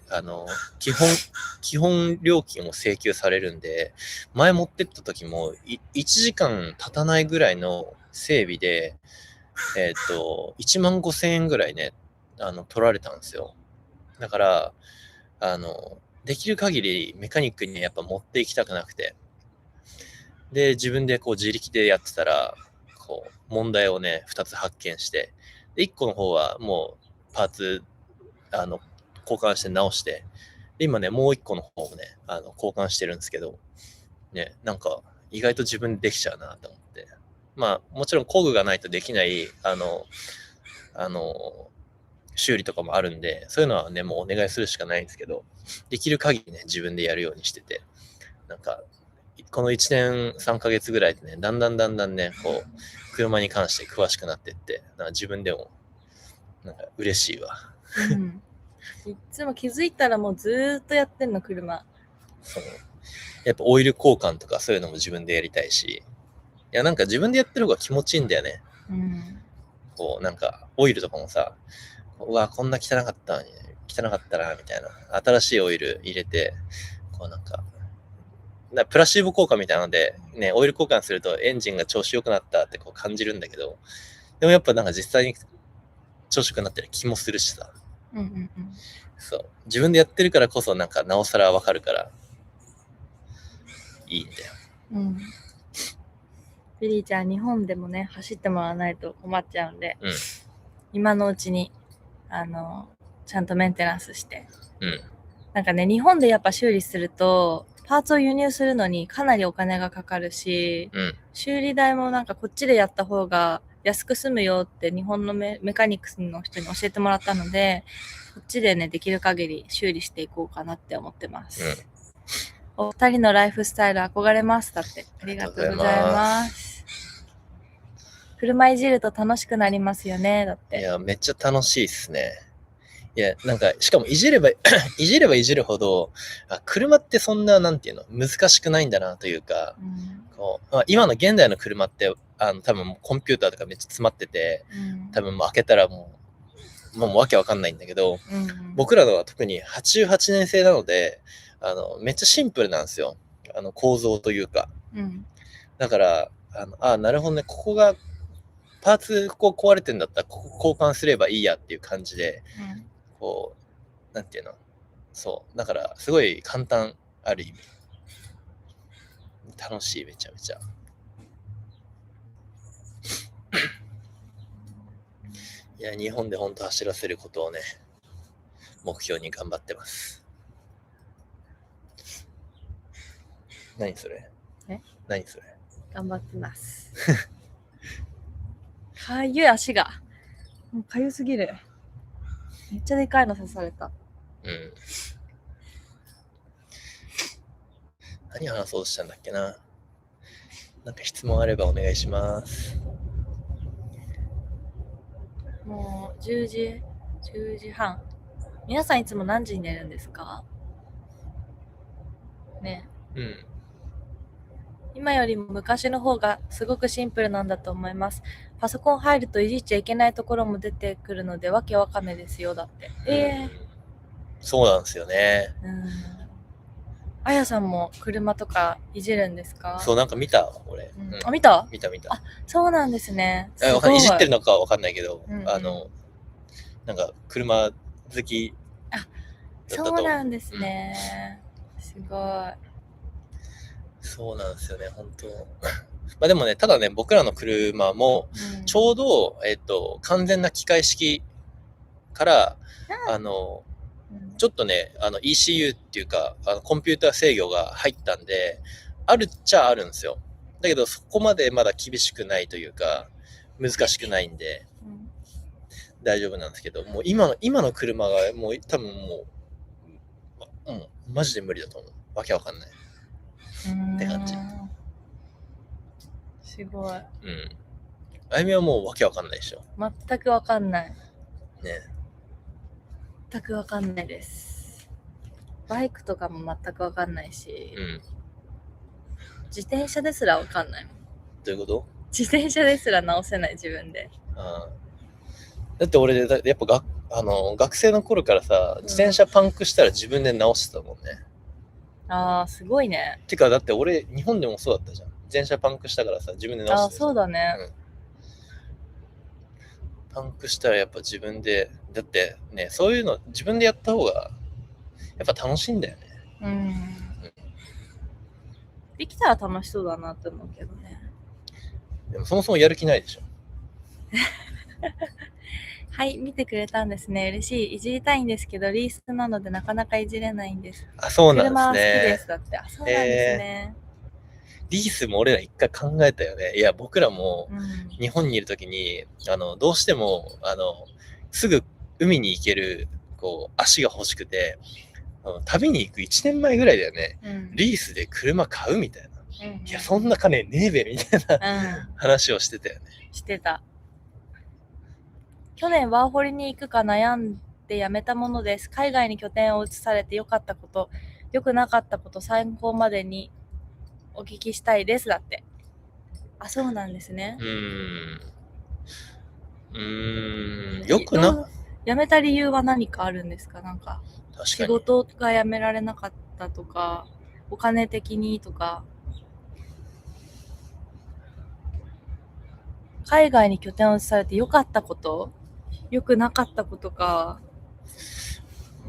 基本料金を請求されるんで、前持ってった時も、1時間経たないぐらいの整備で、1万5千円ぐらいね、取られたんですよ。だから、できる限りメカニックにやっぱ持っていきたくなくて。で、自分でこう自力でやってたら、こう、問題をね、2つ発見して、で、1個の方はもう、パーツ、交換して直して、で、今ね、もう1個の方もね、交換してるんですけど、ね、なんか、意外と自分でできちゃうなと思って。まあ、もちろん工具がないとできない、修理とかもあるんで、そういうのはね、もうお願いするしかないんですけど、できる限りね、自分でやるようにしてて、なんか、この1年3ヶ月ぐらいでね、だんだんね、こう、車に関して詳しくなってって、なんか自分でも、なんか嬉しいわ。うん。いつも気づいたらもうずーっとやってんの、車。そう。やっぱオイル交換とかそういうのも自分でやりたいし、いや、なんか自分でやってる方が気持ちいいんだよね。うん。こう、なんか、オイルとかもさ、うわ、こんな汚かったのに、汚かったな、みたいな。新しいオイル入れて、こうなんか、プラシーボ効果みたいなので、ね、オイル交換するとエンジンが調子良くなったってこう感じるんだけど、でもやっぱなんか実際に調子良くなってる気もするしさ。うんうんうん。そう。自分でやってるからこそなんかなおさらわかるから、いいんだよ。うん。ビリーちゃん、日本でもね、走ってもらわないと困っちゃうんで、うん。今のうちに、ちゃんとメンテナンスして。うん。なんかね、日本でやっぱ修理すると、パーツを輸入するのにかなりお金がかかるし、うん。修理代もなんかこっちでやった方が安く済むよって日本のメカニックスの人に教えてもらったので、こっちでね、できる限り修理していこうかなって思ってます。お二人のライフスタイル憧れます。だって。ありがとうございます。車いじると楽しくなりますよね。だって。いや、めっちゃ楽しいっすね。いや、なんか、しかもいじればいじるほど、車ってそんな、なんていうの、難しくないんだなというか、こう今の現代の車って、多分もうコンピューターとかめっちゃ詰まってて、多分もう開けたらもうわけわかんないんだけど、僕らのは特に88年製なので、めっちゃシンプルなんですよ。構造というか。だから、なるほどね、ここが、パーツここ壊れてんだったら、ここ交換すればいいやっていう感じで、こう、なんていうの、そう。だから、すごい簡単、ある意味。楽しい、めちゃめちゃ。いや、日本で本当走らせることをね、目標に頑張ってます。何それ？何それ？頑張ってます。かゆい足が。もうかゆすぎる。めっちゃでかいの刺された。うん。何話そうとしたんだっけな。なんか質問あればお願いします。もう10時半。皆さんいつも何時に寝るんですか？ね。うん。今よりも昔の方がすごくシンプルなんだと思います。パソコン入るといじっちゃいけないところも出てくるのでわけわかんないですよ。だって。そうなんですよね。あやさんも車とかいじるんですか？そう、なんか見た俺。あ、見た？見た。あ、そうなんですね。いじってるのかわかんないけど、なんか車好きだったと。そうなんですね。すごい。そうなんですよね、本当。まあでもね、ただね、僕らの車も、ちょうど、完全な機械式から、ちょっとね、ECU っていうか、コンピューター制御が入ったんで、あるっちゃあるんですよ。だけど、そこまでまだ厳しくないというか、難しくないんで、大丈夫なんですけど、もう今の車が、もう多分もう、マジで無理だと思う。わけわかんない。って感じ。すごい。あゆみはもうわけわかんないでしょ。全くわかんない。ね。全くわかんないです。バイクとかも全くわかんないし、自転車ですらわかんないもん。どういうこと？自転車ですら直せない自分で。だって俺やっぱ学生の頃からさ、自転車パンクしたら自分で直してたもんね。すごいね。てかだって俺日本でもそうだったじゃん。自転車パンクしたからさ、自分で直してた。そうだね。パンクしたらやっぱ自分で、だってね、そういうの自分でやった方がやっぱ楽しいんだよね。できたら楽しそうだなって思うけどね。でもそもそもやる気ないでしょ。はい、見てくれたんですね。嬉しい。いじりたいんですけど、リースなのでなかなかいじれないんです。そうなんですね。車は好きですだって。そうなんですね。リースも俺ら一回考えたよね。いや、僕らも日本にいるときに、どうしても、すぐ海に行ける、足が欲しくて、旅に行く1年前ぐらいだよね。リースで車買うみたいな。いや、そんな金ねえべみたいな話をしてたよね。してた。去年ワーホリに行くか悩んでやめたものです。海外に拠点を移されて良かったこと、良くなかったこと、参考までにお聞きしたいですだって。そうなんですね。よくな。辞めた理由は何かあるんですか？なんか仕事が辞められなかったとか、お金的にとか。海外に拠点を移されて良かったこと、良くなかったことか。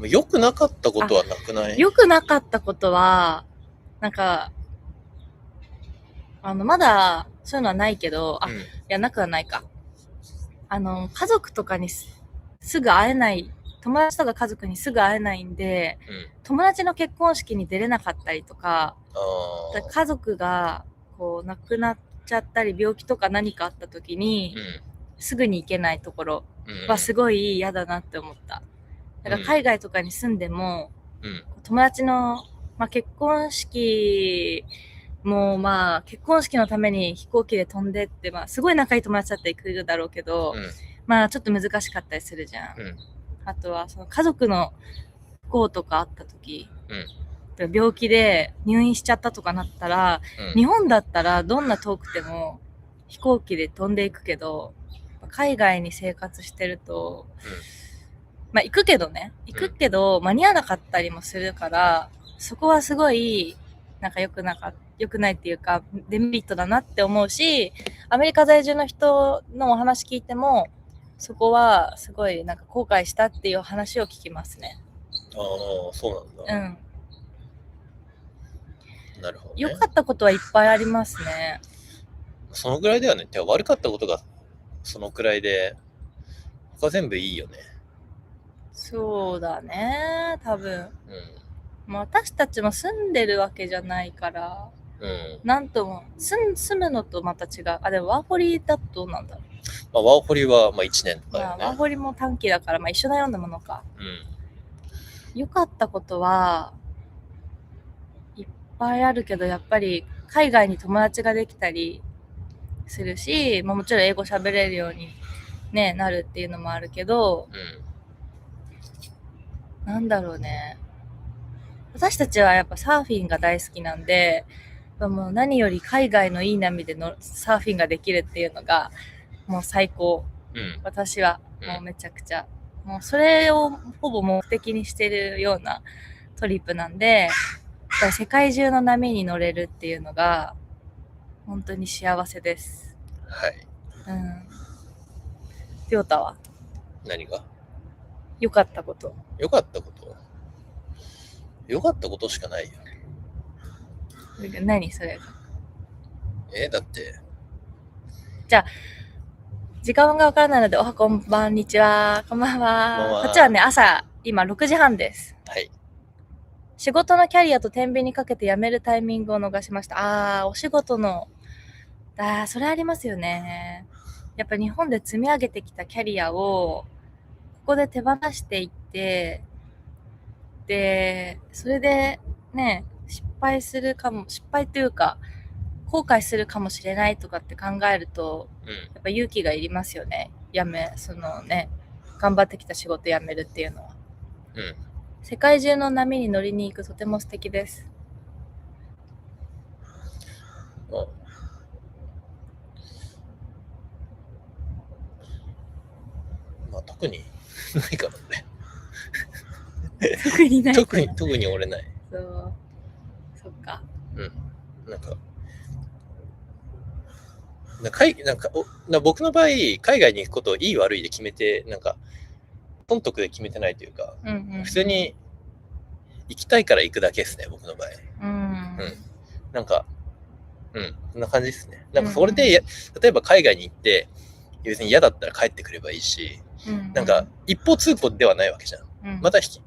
良くなかったことはなくない？良くなかったことはなんかまだそういうのはないけど、いやなくはないか。家族とかにすぐ会えない、友達とか家族にすぐ会えないんで、友達の結婚式に出れなかったりとか、家族がこう亡くなっちゃったり病気とか何かあった時に、すぐに行けないところはすごい嫌だなって思った。だから海外とかに住んでも、友達の、結婚式も結婚式のために飛行機で飛んでって、すごい仲いい友達だったら行くだろうけど、ちょっと難しかったりするじゃん。あとはその家族の不幸とかあった時、病気で入院しちゃったとかなったら、日本だったらどんな遠くても飛行機で飛んでいくけど、海外に生活してると、行くけど間に合わなかったりもするから、そこはすごいなんか良くないっていうかデメリットだなって思うし、アメリカ在住の人のお話聞いてもそこはすごいなんか後悔したっていう話を聞きますね。そうなんだ。なるほどね。良かったことはいっぱいありますね。そのぐらいだよね。悪かったことがそのくらいで、他全部いいよね。そうだね、多分。私たちも住んでるわけじゃないから、なんとも住むのとまた違う。でもワーホリだとどうなんだろう。ワーホリは1年とかだよね。ワーホリも短期だから一緒なようなものか。良かったことはいっぱいあるけど、やっぱり海外に友達ができたりするし、もちろん英語喋れるように、なるっていうのもあるけど、なんだろうね。私たちはやっぱサーフィンが大好きなんで、もう何より海外のいい波でサーフィンができるっていうのがもう最高。私はもうめちゃくちゃ、もうそれをほぼ目的にしてるようなトリップなんで、世界中の波に乗れるっていうのが本当に幸せです。はい。りょうたは何が良かったこと？良かったことしかないよ。何それが？だってじゃあ時間がわからないので、こんばんにちは。こんばんは。こっちはね、朝、今6時半です。はい。仕事のキャリアと天秤にかけて辞めるタイミングを逃しました。お仕事の、それありますよね。やっぱ日本で積み上げてきたキャリアを、ここで手放していって、で、それでね、失敗というか、後悔するかもしれないとかって考えると、やっぱ勇気がいりますよね。そのね、頑張ってきた仕事辞めるっていうのは。世界中の波に乗りに行く、とても素敵です。まあ特にないからね。特にない。特に俺ない。そっか。僕の場合、海外に行くことをいい悪いで決めて、損得で決めてないというか、普通に行きたいから行くだけですね、僕の場合。そんな感じですね。それで、例えば海外に行って、別に嫌だったら帰ってくればいいし、一方通行ではないわけじゃん。また引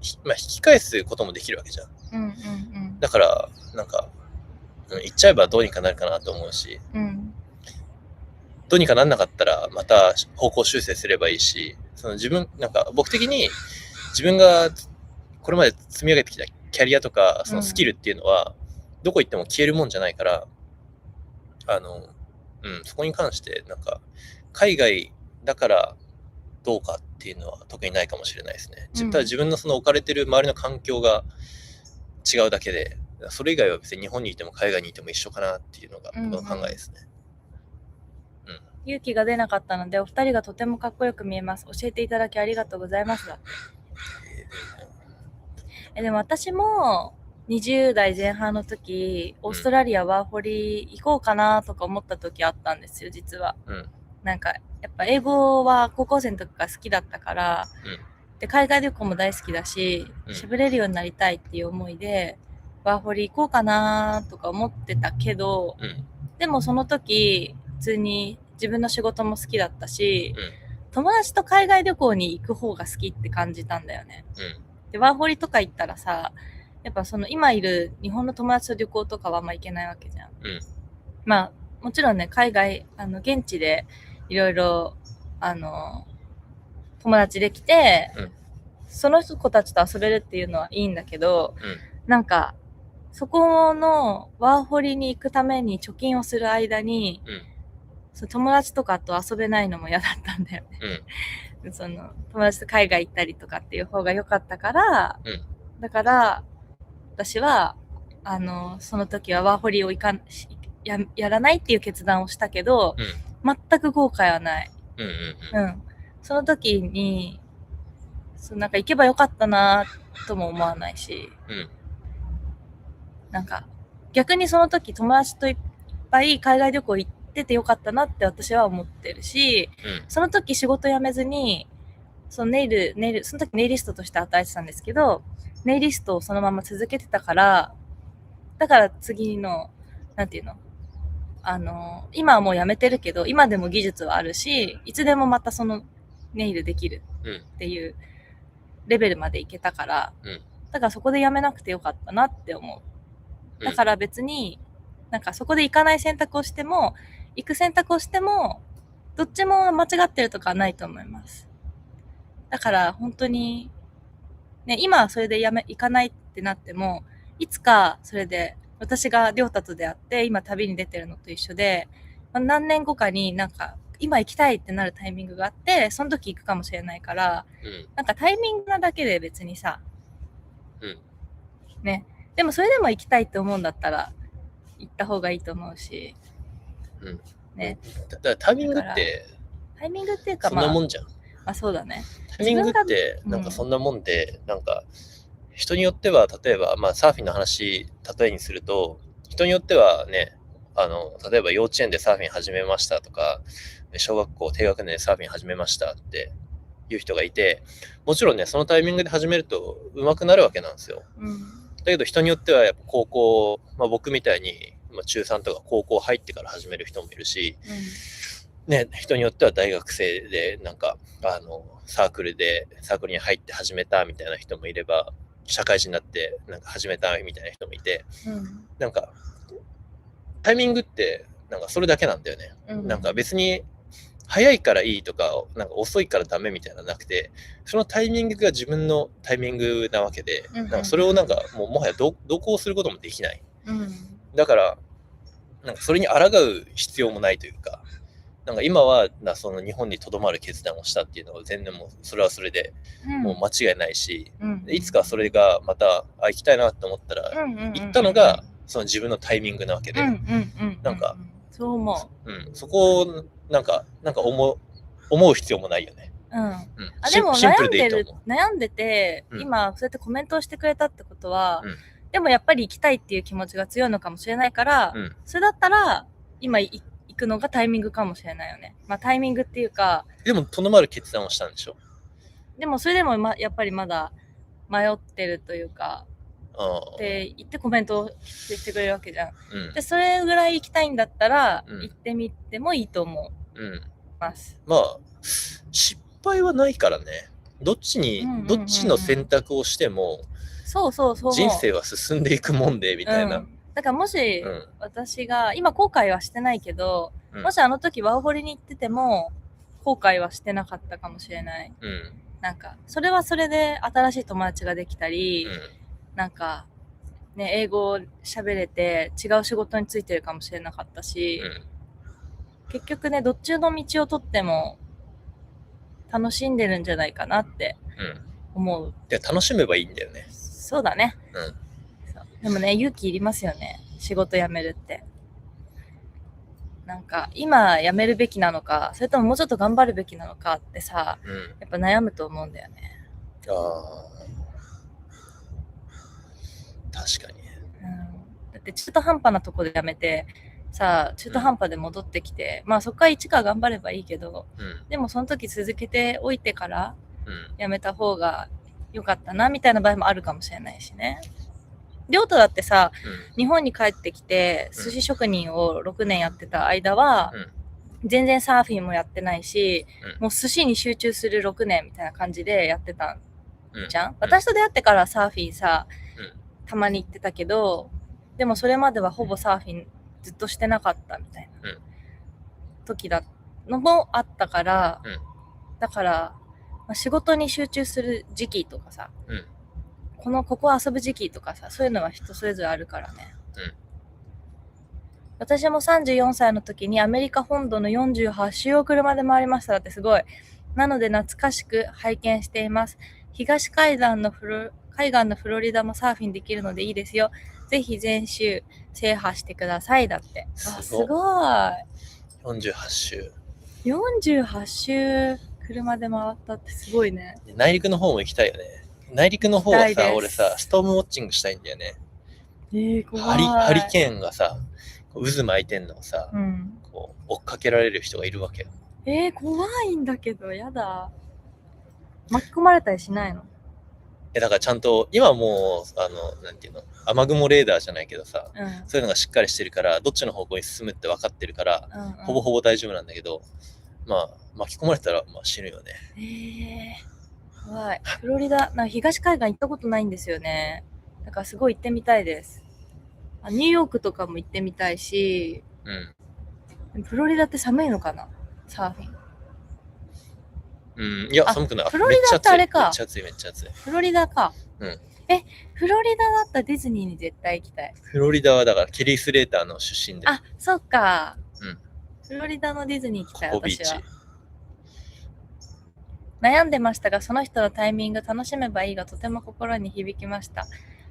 き返すこともできるわけじゃん。だから、行っちゃえばどうにかなるかなと思うし、どうにかなんなかったらまた方向修正すればいいし、僕的に自分がこれまで積み上げてきたキャリアとか、そのスキルっていうのは、どこ行っても消えるもんじゃないから、そこに関して、海外だからどうかっていうのは特にないかもしれないですね。ただ自分のその置かれてる周りの環境が違うだけで、それ以外は別に日本にいても海外にいても一緒かなっていうのが僕の考えですね。勇気が出なかったので、お二人がとてもかっこよく見えます。教えていただきありがとうございます。でも私も20代前半の時、オーストラリアワーホリ行こうかなとか思った時あったんですよ、実は。やっぱ英語は高校生の時から好きだったから、で海外旅行も大好きだし、喋れるようになりたいっていう思いで、ワーホリ行こうかなとか思ってたけど、でもその時、普通に自分の仕事も好きだったし、友達と海外旅行に行く方が好きって感じたんだよね。で、ワーホリとか行ったらさ、やっぱその今いる日本の友達と旅行とかはあんま行けないわけじゃん。もちろんね、海外、現地でいろいろ、友達できて、その子たちと遊べるっていうのはいいんだけど、そこのワーホリに行くために貯金をする間に、友達とかと遊べないのも嫌だったんだよね。その友達と海外行ったりとかっていう方が良かったから、だから私はその時はワーホリをやらないっていう決断をしたけど、全く後悔はない。その時に行けばよかったなとも思わないし、逆にその時友達といっぱい海外旅行行っててよかったなって私は思ってるし、その時仕事辞めずに、そのその時ネイリストとして働いてたんですけど、ネイリストをそのまま続けてたから、だから次の、今はもう辞めてるけど、今でも技術はあるし、いつでもまたそのネイルできるっていうレベルまでいけたから、だからそこで辞めなくてよかったなって思う。だから別に、そこで行かない選択をしても、行く選択をしても、どっちも間違ってるとかはないと思います。だから本当に、ね、今はそれで行かないってなっても、いつかそれで私がりょうたと出会って今旅に出てるのと一緒で、何年後かに今行きたいってなるタイミングがあって、その時行くかもしれないから、タイミングなだけで別にさ、ね、でもそれでも行きたいって思うんだったら行った方がいいと思うし、ね。だからタイミングっていうか、そんなもんじゃん。そうだね。タイミングってそんなもんで、人によっては、例えばサーフィンの話例えにすると、人によってはね、例えば幼稚園でサーフィン始めましたとか、小学校低学年でサーフィン始めましたっていう人がいて、もちろんね、そのタイミングで始めると上手くなるわけなんですよ。だけど人によってはやっぱ高校、僕みたいに中3とか高校入ってから始める人もいるし、ね、人によっては大学生でサークルに入って始めたみたいな人もいれば、社会人になって始めたみたいな人もいて、タイミングってそれだけなんだよね。別に早いからいいとか、なんか遅いからダメみたいなのなくて、そのタイミングが自分のタイミングなわけで、うんうんうん、なんかそれをなんかもはや同行することもできない。うん、だから、なんかそれに抗う必要もないというか、なんか今はその日本にとどまる決断をしたっていうのは全然もうそれはそれでもう間違いないし、いつかそれがまた行きたいなって思ったら行ったのがその自分のタイミングなわけで、なんかそう思う、そこをなんか思う必要もないよね。でも悩んでて、今そうやってコメントをしてくれたってことは、でもやっぱり行きたいっていう気持ちが強いのかもしれないから、それだったら今行くのがタイミングかもしれないよね。まあタイミングっていうか。でもとどまる決断をしたんでしょ。でもそれでもやっぱりまだ迷ってるというか、って言ってコメントをしてくれるわけじゃん。でそれぐらい行きたいんだったら、行ってみてもいいと思う。ます。まあ失敗はないからね。どっちの選択をしても、そう人生は進んでいくもんでみたいな。だからもし、私が今後悔はしてないけど、もしあの時ワーホリに行ってても後悔はしてなかったかもしれない。なんかそれはそれで新しい友達ができたり、なんかね英語を喋れて違う仕事についてるかもしれなかったし、結局ねどっちの道を取っても楽しんでるんじゃないかなって思う。で楽しめばいいんだよね。そうだね。でもね勇気いりますよね、仕事辞めるって。なんか今辞めるべきなのか、それとももうちょっと頑張るべきなのかってさ、やっぱ悩むと思うんだよね。確かに、だって中途半端なとこで辞めてさ、中途半端で戻ってきて、まあそこから一から頑張ればいいけど、でもその時続けておいてから辞めた方が良かったなみたいな場合もあるかもしれないしね。りょうとだってさ、日本に帰ってきて寿司職人を6年やってた間は、全然サーフィンもやってないし、もう寿司に集中する6年みたいな感じでやってたんじゃん。私と出会ってからサーフィンさ、たまに行ってたけど、でもそれまではほぼサーフィンずっとしてなかったみたいな時だのもあったから、だから、まあ、仕事に集中する時期とかさ、ここ遊ぶ時期とかさ、そういうのは人それぞれあるからね。私も34歳の時にアメリカ本土の48周を車で回りました。だってすごい。なので懐かしく拝見しています。東海岸のフロリダもサーフィンできるのでいいですよ。ぜひ全州制覇してください。だって。すごい。48周。48周車で回ったってすごいね。内陸の方も行きたいよね。内陸の方はさ、俺さ、ストームウォッチングしたいんだよね。怖い。ハリケーンがさ、渦巻いてんのをさ、こう追っかけられる人がいるわけよ。怖いんだけど、やだ。巻き込まれたりしないの？だからちゃんと、今もう、なんていうの、雨雲レーダーじゃないけどさ、そういうのがしっかりしてるから、どっちの方向に進むって分かってるから、ほぼほぼ大丈夫なんだけど、まあ、巻き込まれたら、まあ、死ぬよね。怖い。フロリダ、なんか東海岸行ったことないんですよね。だからすごい行ってみたいです。ニューヨークとかも行ってみたいし、フロリダって寒いのかな？サーフィン。いや、寒くない。フロリダってあれか。めっちゃ暑い。フロリダか。フロリダだったらディズニーに絶対行きたい。フロリダはだからケリー・スレーターの出身で。そっか。フロリダのディズニー行きたい、私は。悩んでましたが、その人のタイミング楽しめばいいがとても心に響きました。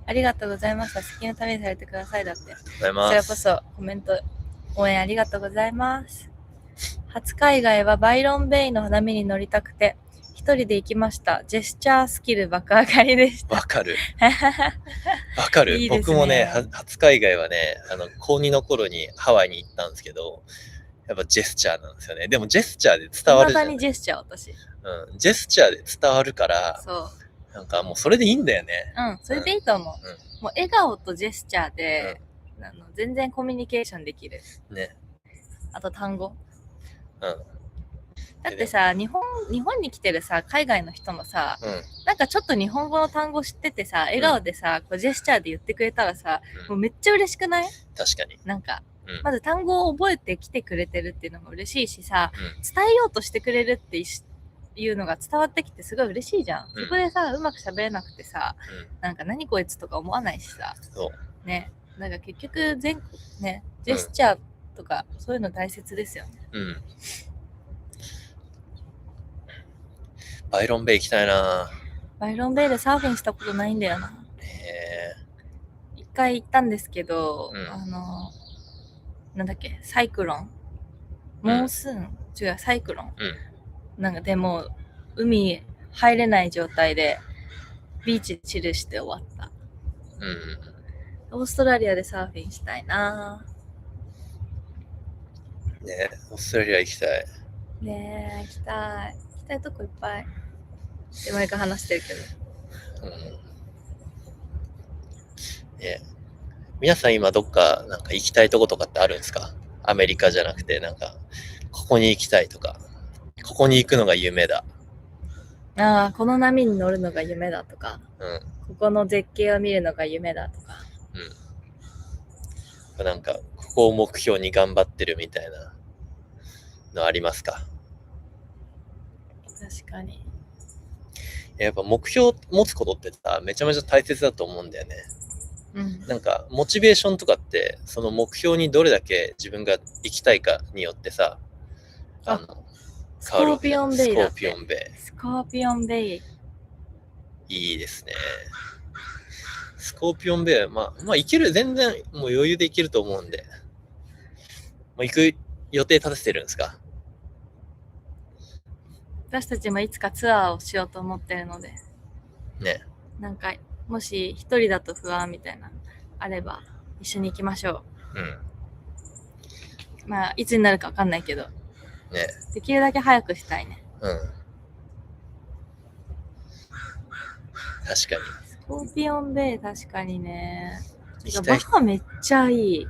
ありがとうございました。好きな旅にされてください。だって。こちらこそコメント、応援ありがとうございます。初海外はバイロンベイの波に乗りたくて、一人で行きました。ジェスチャースキル爆上がりでした。わかる。いいね、僕もね、初海外はね、高2の頃にハワイに行ったんですけど、やっぱジェスチャーなんですよね。でもジェスチャーで伝わるじゃん。未だにジェスチャー、私。ジェスチャーで伝わるから、なんかもうそれでいいんだよね。それでいいと思う。もう笑顔とジェスチャーで、全然コミュニケーションできる。ね。あと単語。だってさ、日本に来てるさ、海外の人もさ、なんかちょっと日本語の単語知っててさ、笑顔でさ、こうジェスチャーで言ってくれたらさ、もうめっちゃ嬉しくない？確かに。なんか、まず単語を覚えてきてくれてるっていうのも嬉しいしさ、うん伝えようとしてくれるっていうのが伝わってきてすごい嬉しいじゃん。うんそこでさ、うまく喋れなくてさ、うんなんか何こいつとか思わないしさ、そうね。なんか結局ね、ジェスチャーとかそういうの大切ですよね。うんバイロンベイ行きたいな。バイロンベイでサーフィンしたことないんだよな。一回行ったんですけど、なんだっけ、サイクロンモンスーン、違う、サイクロン。なんかでも、海入れない状態で、ビーチでチルして終わった。オーストラリアでサーフィンしたいなねオーストラリア行きたい。ねえ、行きたい。行きたいとこいっぱい。で、毎回話してるけど。ね皆さん今どっかなんか行きたいとことかってあるんですか？アメリカじゃなくて、なんか、ここに行きたいとか、ここに行くのが夢だ。ああ、この波に乗るのが夢だとか、ここの絶景を見るのが夢だとか。なんか、ここを目標に頑張ってるみたいなのありますか？確かに。やっぱ目標持つことってさ、めちゃめちゃ大切だと思うんだよね。なんか、モチベーションとかって、その目標にどれだけ自分が行きたいかによってさ、スコーピオンベイだって。スコーピオンベイ。スコーピオンベイ。いいですね。スコーピオンベイ、まあ行ける、全然もう余裕で行けると思うんで。行く予定立ててるんですか？私たちもいつかツアーをしようと思ってるので。ね。なんか、もし一人だと不安みたいな、あれば、一緒に行きましょう。まあ、いつになるかわかんないけど。ね。できるだけ早くしたいね。確かに。スコーピオンベイ確かにね。バハめっちゃいい。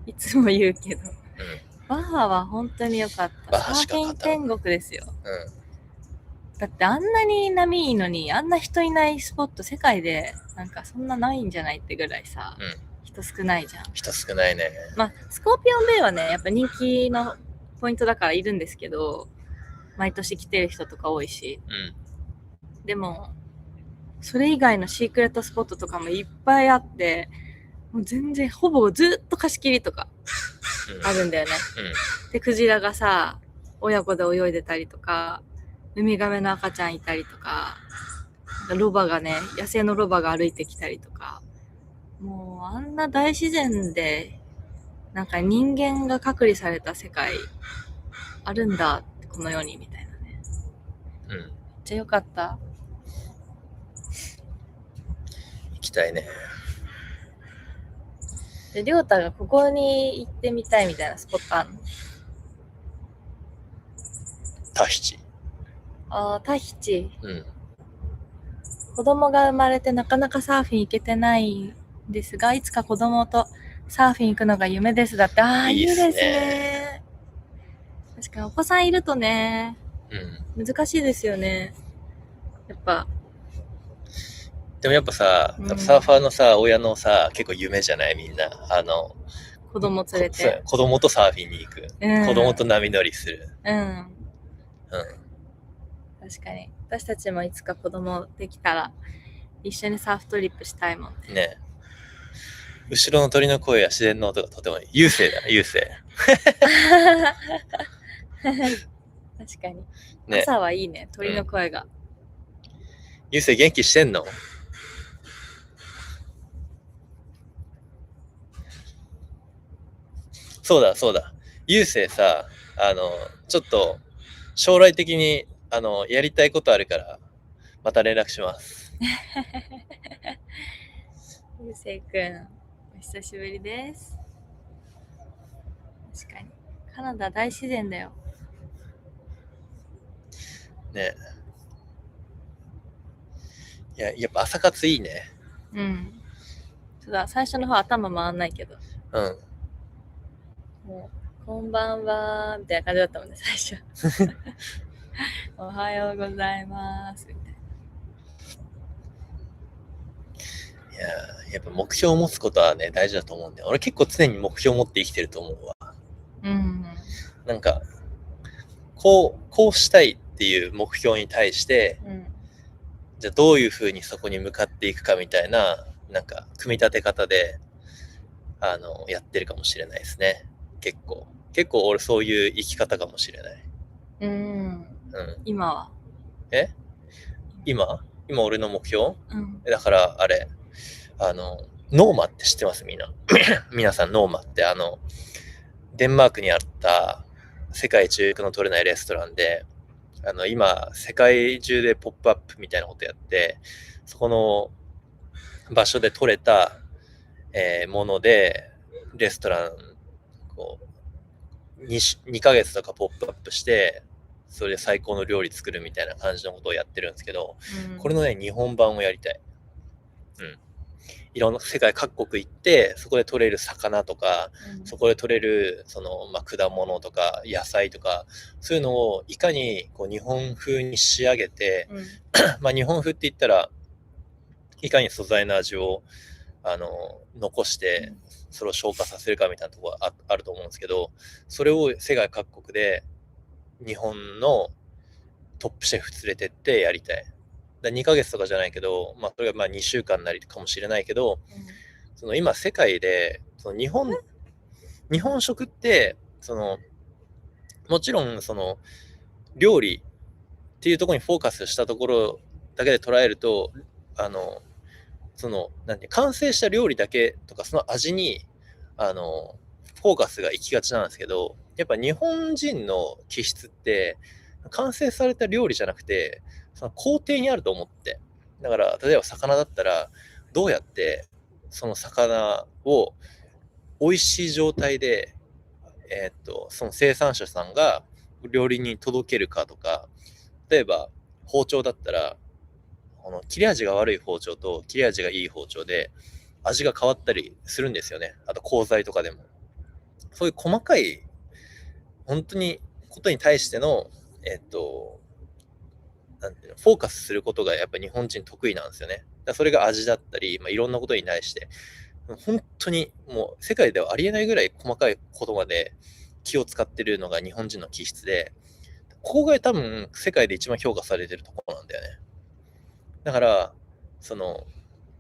いつも言うけど。バハは本当に良かった。サーフィン天国ですよ。だってあんなに波いいのに、あんな人いないスポット世界でなんかそんなないんじゃないってぐらいさ、人少ないじゃん。人少ないね。まあ、スコーピオンベイはね、やっぱ人気のポイントだからいるんですけど、毎年来てる人とか多いし。でも、それ以外のシークレットスポットとかもいっぱいあって、もう全然ほぼずっと貸し切りとかあるんだよね。で、クジラがさ、親子で泳いでたりとか、ウミガメの赤ちゃんいたりとか、ロバがね、野生のロバが歩いてきたりとか、もうあんな大自然で、なんか人間が隔離された世界あるんだ、この世にみたいなね。めっちゃ良かった。行きたいね。で、りょうたがここに行ってみたいみたいなスポットあるの？タヒチ。タヒチ。子供が生まれてなかなかサーフィン行けてないんですが、いつか子供とサーフィン行くのが夢ですだって。いいですね。確かにお子さんいるとね、難しいですよね。やっぱ。でもやっぱさ、サーファーのさ、親のさ、結構夢じゃないみんな。子供連れて。子供とサーフィンに行く。子供と波乗りする。確かに。私たちもいつか子供できたら、一緒にサーフトリップしたいもんね。ね。後ろの鳥の声や自然の音がとてもいい。優勢だ、優勢。確かに。ね、朝はいいね、鳥の声が。優勢元気してんの？そうだ、そうだ。優勢さ、ちょっと、将来的に、やりたいことあるから、また連絡します。優勢くん、お久しぶりです。確かに。カナダ大自然だよ。ねえ。いや、やっぱ朝活いいね。そうだ、最初の方頭回んないけど。もう、こんばんはみたいな感じだったもんね、最初。おはようございますみたいな。いや、やっぱ目標を持つことはね、大事だと思うんだよ。俺結構常に目標を持って生きてると思うわ。なんか、こうしたいっていう目標に対して、じゃあどういうふうにそこに向かっていくかみたいな、なんか、組み立て方で、やってるかもしれないですね。結構俺そういう生き方かもしれない。今は今俺の目標、だからあれ、ノーマって知ってますみんな。皆さんノーマってデンマークにあった世界一予約の取れないレストランで、今世界中でポップアップみたいなことやって、そこの場所で取れた、ものでレストランこう 2ヶ月とかポップアップして、それで最高の料理作るみたいな感じのことをやってるんですけど、これのね日本版をやりたい。いろんな世界各国行って、そこで取れる魚とか、そこで取れる果物とか野菜とか、そういうのをいかにこう日本風に仕上げて、日本風って言ったらいかに素材の味を残してそれを消化させるかみたいなところが あると思うんですけど、それを世界各国で日本のトップシェフ連れてってやりたい。2ヶ月とかじゃないけど、それが2週間なりかもしれないけど、その今世界でその日本食ってもちろん料理っていうところにフォーカスしたところだけで捉えると、完成した料理だけとかその味にフォーカスがいきがちなんですけど、やっぱ日本人の気質って完成された料理じゃなくて、その工程にあると思って。だから例えば魚だったら、どうやってその魚を美味しい状態でその生産者さんが料理に届けるかとか、例えば包丁だったら切れ味が悪い包丁と切れ味がいい包丁で味が変わったりするんですよね。あと鋼材とかでも。そういう細かい本当にことに対してのなんていうの、フォーカスすることがやっぱ日本人得意なんですよね。だそれが味だったり、いろんなことに対して本当にもう世界ではありえないぐらい細かいことまで気を使ってるのが日本人の気質で、ここが多分世界で一番評価されてるところなんだよね。だから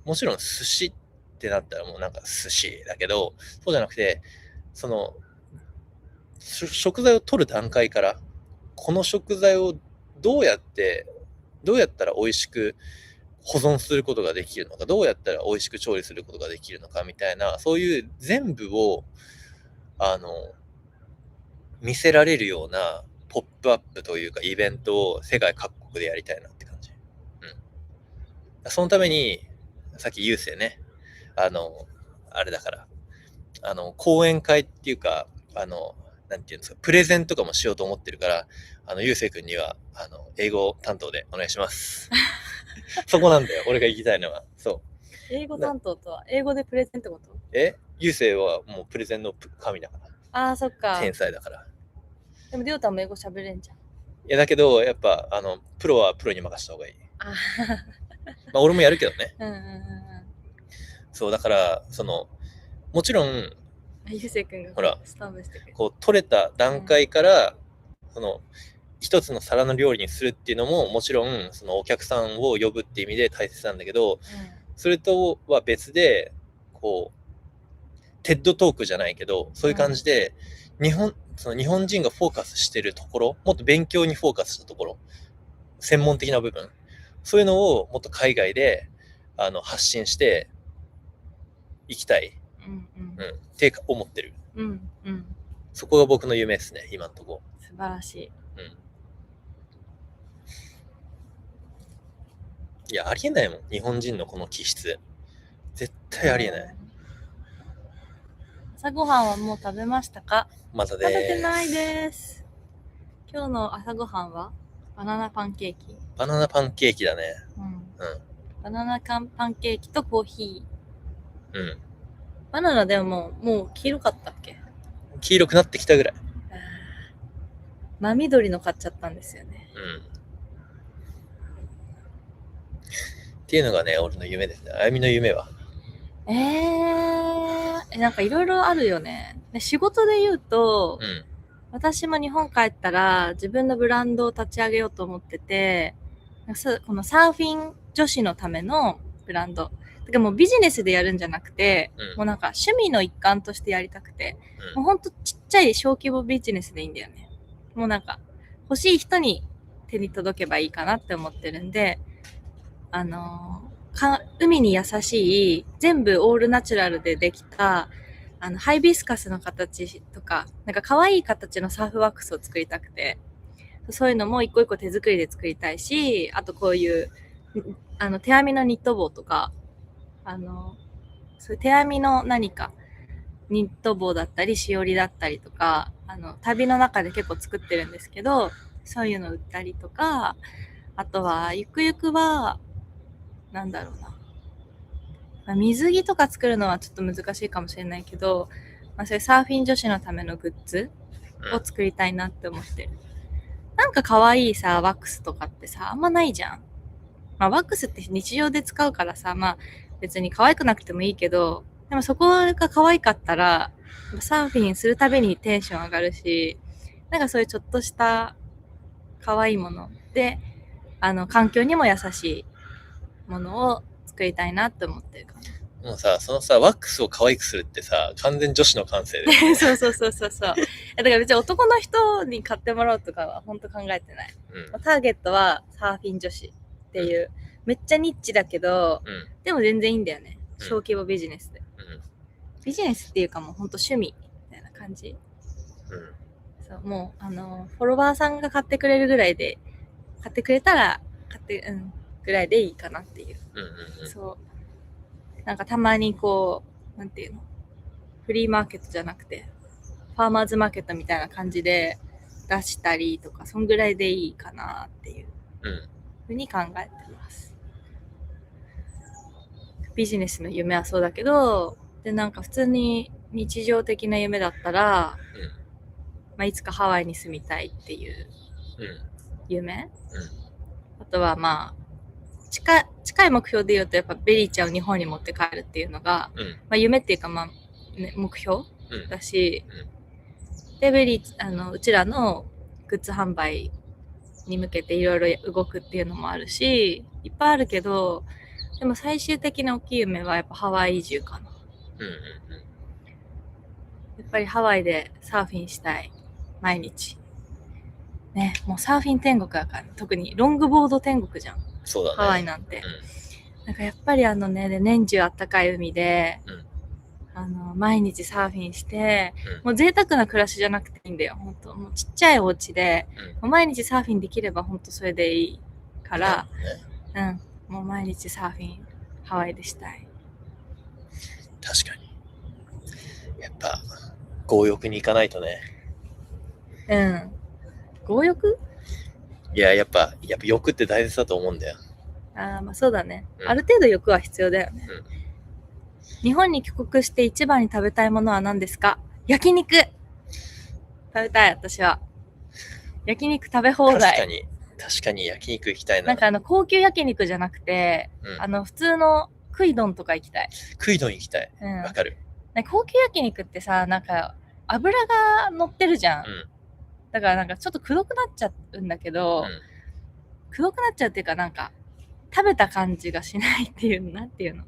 もちろん寿司ってなったらもうなんか寿司だけど、そうじゃなくて食材を取る段階から、この食材をどうやったら美味しく保存することができるのか、どうやったら美味しく調理することができるのかみたいな、そういう全部を見せられるようなポップアップというかイベントを世界各国でやりたいなって感じ。そのためにさっきゆうせいね、あれだから講演会っていうかなんていうんですか、プレゼンとかもしようと思ってるから、ゆうせいくんには英語担当でお願いします。そこなんだよ、俺が言いたいのは。そう。英語担当とは英語でプレゼンってこと？ゆうせいはもうプレゼンの神だから。そっか。天才だから。でもりょうたも英語喋れんじゃん。いやだけどやっぱプロはプロに任せた方がいい。俺もやるけどね。そうだからもちろんゆうせいくんがほらスタンプしてくれる。こう取れた段階から、一つの皿の料理にするっていうのももちろんお客さんを呼ぶっていう意味で大切なんだけど、それとは別でこうテッドトークじゃないけど、そういう感じで日本人がフォーカスしてるところ、もっと勉強にフォーカスしたところ、専門的な部分、そういうのをもっと海外で発信していきたい、って思ってる。そこが僕の夢ですね、今のところ。素晴らしい。いや、ありえないもん、日本人のこの気質。絶対ありえない。朝ごはんはもう食べましたか？まだでーす。食べてないです。今日の朝ごはんはバナナパンケーキ。バナナパンケーキだね。バナナパンケーキとコーヒー。バナナでももう黄色かったっけ？黄色くなってきたぐらい。真緑の買っちゃったんですよね。っていうのがね、俺の夢ですね。あやみの夢はなんかいろいろあるよね。で仕事で言うと、うん。私も日本帰ったら自分のブランドを立ち上げようと思ってて、このサーフィン女子のためのブランド。てかもうビジネスでやるんじゃなくて、うんもうなんか趣味の一環としてやりたくて、うんもうほんとちっちゃい小規模ビジネスでいいんだよね。もうなんか欲しい人に手に届けばいいかなって思ってるんで、海に優しい、全部オールナチュラルでできた、ハイビスカスの形とか、なんか可愛い形のサーフワックスを作りたくて、そういうのも一個一個手作りで作りたいし、あとこういう、手編みのニット帽とか、そういう手編みの何か、ニット帽だったり、しおりだったりとか、旅の中で結構作ってるんですけど、そういうの売ったりとか、あとは、ゆくゆくは、なんだろうな。水着とか作るのはちょっと難しいかもしれないけど、そういうサーフィン女子のためのグッズを作りたいなって思ってる。なんか可愛いさ、ワックスとかってさ、あんまないじゃん。ワックスって日常で使うからさ、別に可愛くなくてもいいけど、でもそこが可愛かったら、サーフィンするたびにテンション上がるし、なんかそういうちょっとした可愛いもので、環境にも優しいものを作りたいなって思ってるかな。もうさ、そのさ、ワックスを可愛くするってさ、完全女子の感性で。そう。だから別に男の人に買ってもらうとかは本当考えてない。うん。ターゲットはサーフィン女子っていう、めっちゃニッチだけど、うん。でも全然いいんだよね。うん小規模ビジネスで。うん。ビジネスっていうかもう本当趣味みたいな感じ。うん。そう、もう、フォロワーさんが買ってくれるぐらいで、買ってくれたら、ぐらいでいいかなっていう。うん。そう。なんかたまにこう、なんていうの、フリーマーケットじゃなくて、ファーマーズマーケットみたいな感じで出したりとか、そんぐらいでいいかなっていうふうに考えてます。ビジネスの夢はそうだけど、で、なんか普通に日常的な夢だったら、いつかハワイに住みたいっていう夢、あとは近い目標で言うとやっぱベリーちゃんを日本に持って帰るっていうのが、夢っていうか目標だし、でベリーうちらのグッズ販売に向けていろいろ動くっていうのもあるし、いっぱいあるけど、でも最終的な大きい夢はやっぱハワイ移住かな。やっぱりハワイでサーフィンしたい。毎日。ね、もうサーフィン天国だから、ね、特にロングボード天国じゃん。そうだね。ハワイなんて。なんかやっぱり年中あったかい海で、毎日サーフィンして、もう贅沢な暮らしじゃなくていいんだよ。本当もうちっちゃいお家で、もう毎日サーフィンできれば本当それでいいから、もう毎日サーフィンハワイでしたい。確かに。やっぱ強欲に行かないとね。強欲？いや、やっぱ欲って大切だと思うんだよ。そうだね。ある程度欲は必要だよね。日本に帰国して一番に食べたいものは何ですか？焼肉！食べたい、私は。焼肉食べ放題。確かに焼肉行きたいな。なんか高級焼肉じゃなくて、普通の食い丼とか行きたい。食い丼行きたい。わかる。高級焼肉ってさ、なんか油が乗ってるじゃん。だからなんかちょっとくどくなっちゃうんだけど、くどくなっちゃうっていうかなんか食べた感じがしないっていうの、なんていうの。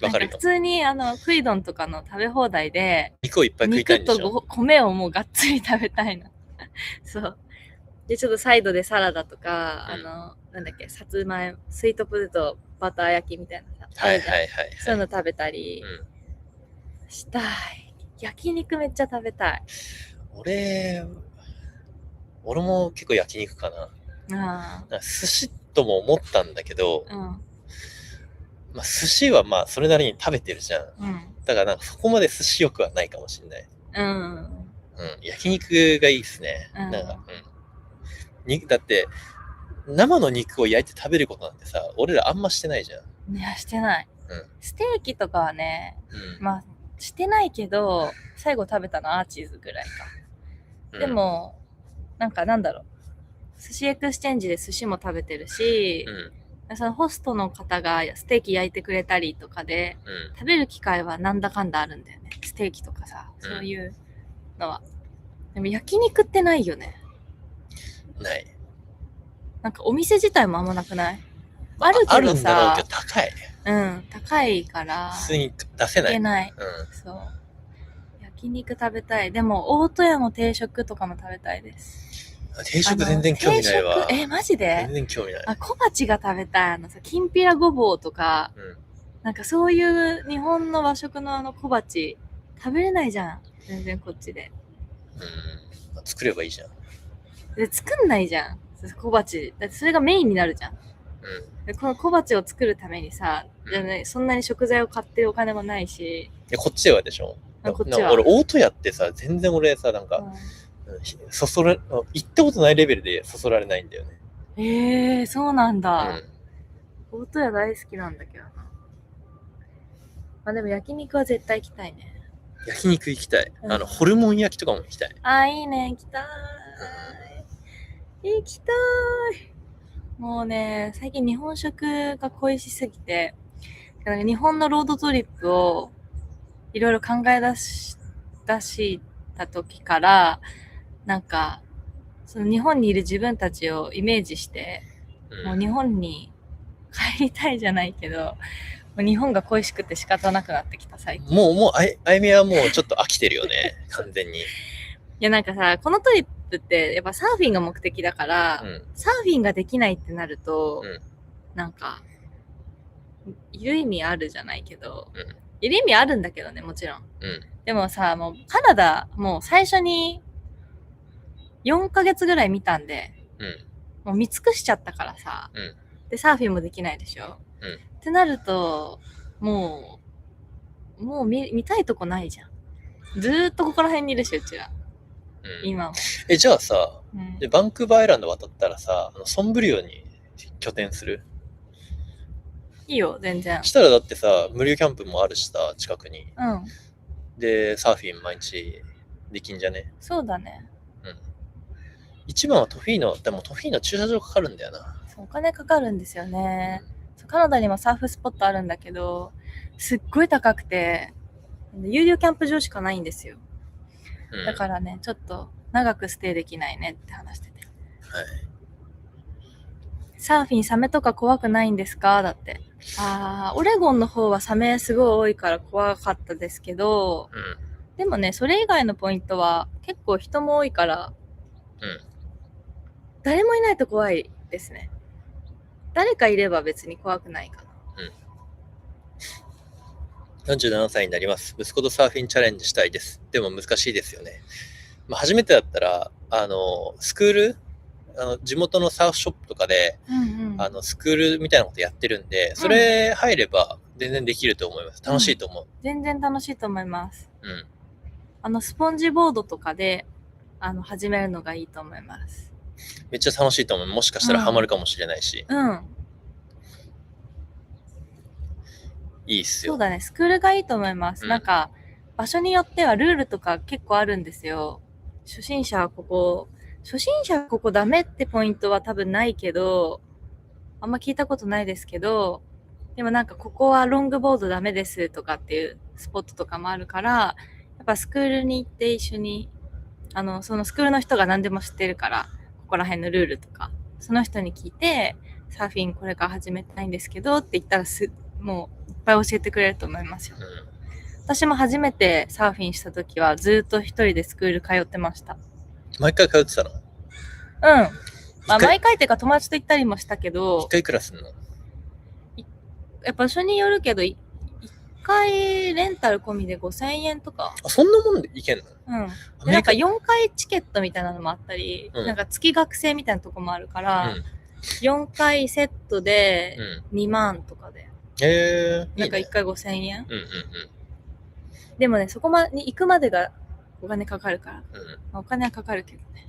わかるよ。普通に食い丼とかの食べ放題で肉をいっぱい食いたいんでしょ。肉と米をもうがっつり食べたいの。そう。でちょっとサイドでサラダとか、なんだっけ、さつまいも、スイートポテトバター焼きみたいなさ、そういうの食べたりしたい。焼肉めっちゃ食べたい。俺も結構焼肉かな。寿司とも思ったんだけど、寿司はそれなりに食べてるじゃん。だからなんかそこまで寿司欲はないかもしれない。焼肉がいいですね。なんか、だって生の肉を焼いて食べることなんてさ、俺らあんましてないじゃん。いや、してない。ステーキとかはね、してないけど、最後食べたのアーチーズぐらいか。でも、なんだろう。寿司エクスチェンジで寿司も食べてるし、そのホストの方がステーキ焼いてくれたりとかで、食べる機会はなんだかんだあるんだよね。ステーキとかさ、そういうのは。でも焼肉ってないよね。ない。なんかお店自体もあんまなくない？あるけどさ。あるんだろうけど高い。高いから。普通に出せない。いけない。そう。焼肉食べたい。でも、大戸屋の定食とかも食べたいです。定食全然興味ないわ。マジで？全然興味ない。小鉢が食べたい。きんぴらごぼうとか、なんかそういう日本の和食の小鉢、食べれないじゃん。全然こっちで。作ればいいじゃん。で、作んないじゃん。小鉢。だってそれがメインになるじゃん。でこの小鉢を作るためにさ、じゃね、そんなに食材を買ってるお金もないし。こっちはでしょ。こっちは。俺、大戸屋ってさ、全然俺さ、なんか、行ったことないレベルでそそられないんだよね。そうなんだ。大戸屋大好きなんだけどな。まあでも焼肉は絶対行きたいね。焼肉行きたい。ホルモン焼きとかも行きたい。いいね、行きたい。行きたい。もうね、最近日本食が恋しすぎて、日本のロードトリップをいろいろ考え出した時から、なんか、その日本にいる自分たちをイメージして、もう日本に帰りたいじゃないけど、もう日本が恋しくて仕方なくなってきた最近。もう、あゆみはもうちょっと飽きてるよね、完全に。いやなんかさ、このトリップってやっぱサーフィンが目的だから、サーフィンができないってなると、なんか、いる意味あるじゃないけど、いる意味あるんだけどね、もちろん。でもさ、もうカナダ、もう最初に4ヶ月ぐらい見たんで、もう見尽くしちゃったからさ、で、サーフィンもできないでしょ。ってなると、もう見たいとこないじゃん。ずーっとここら辺にいるし、うちら。今も。じゃあさ、でバンクーバーアイランド渡ったらさ、ソンブリオに拠点する？いいよ、全然。したらだってさ、無料キャンプもあるしさ、近くに。で、サーフィン毎日できんじゃね？そうだね。一番はトフィーノ、でもトフィーノ駐車場かかるんだよな。お金かかるんですよね。カナダにもサーフスポットあるんだけど、すっごい高くて、有料キャンプ場しかないんですよ。だからね、ちょっと長くステイできないねって話してて。サーフィンサメとか怖くないんですか？だって。オレゴンの方はサメすごい多いから怖かったですけど、でもね、それ以外のポイントは結構人も多いから、誰もいないと怖いですね。誰かいれば別に怖くないかな。47歳になります。息子とサーフィンチャレンジしたいです。でも難しいですよね。初めてだったら、スクール、地元のサーフショップとかで、スクールみたいなことやってるんで、それ入れば全然できると思います。楽しいと思う。全然楽しいと思います。スポンジボードとかで、始めるのがいいと思います。めっちゃ楽しいと思う。もしかしたらハマるかもしれないし。いいっすよ。そうだね、スクールがいいと思います。なんか、場所によってはルールとか結構あるんですよ。初心者はここダメってポイントは多分ないけど、あんま聞いたことないですけど、でもなんかここはロングボードダメですとかっていうスポットとかもあるから、やっぱスクールに行って一緒に、そのスクールの人が何でも知ってるから、ここら辺のルールとか、その人に聞いて、サーフィンこれから始めたいんですけどって言ったらもういっぱい教えてくれると思いますよ。私も初めてサーフィンした時はずっと一人でスクール通ってました。毎回通ってたの？毎回っていうか友達と行ったりもしたけど。一回いくらすんの？やっぱ場所によるけど、一回レンタル込みで5000円とか。そんなもんで行けんの？なんか4回チケットみたいなのもあったり、なんか月学生みたいなとこもあるから、4回セットで2万とかで。なんか1回5000円。でもね、そこまで行くまでがお金かかるから。お金はかかるけどね。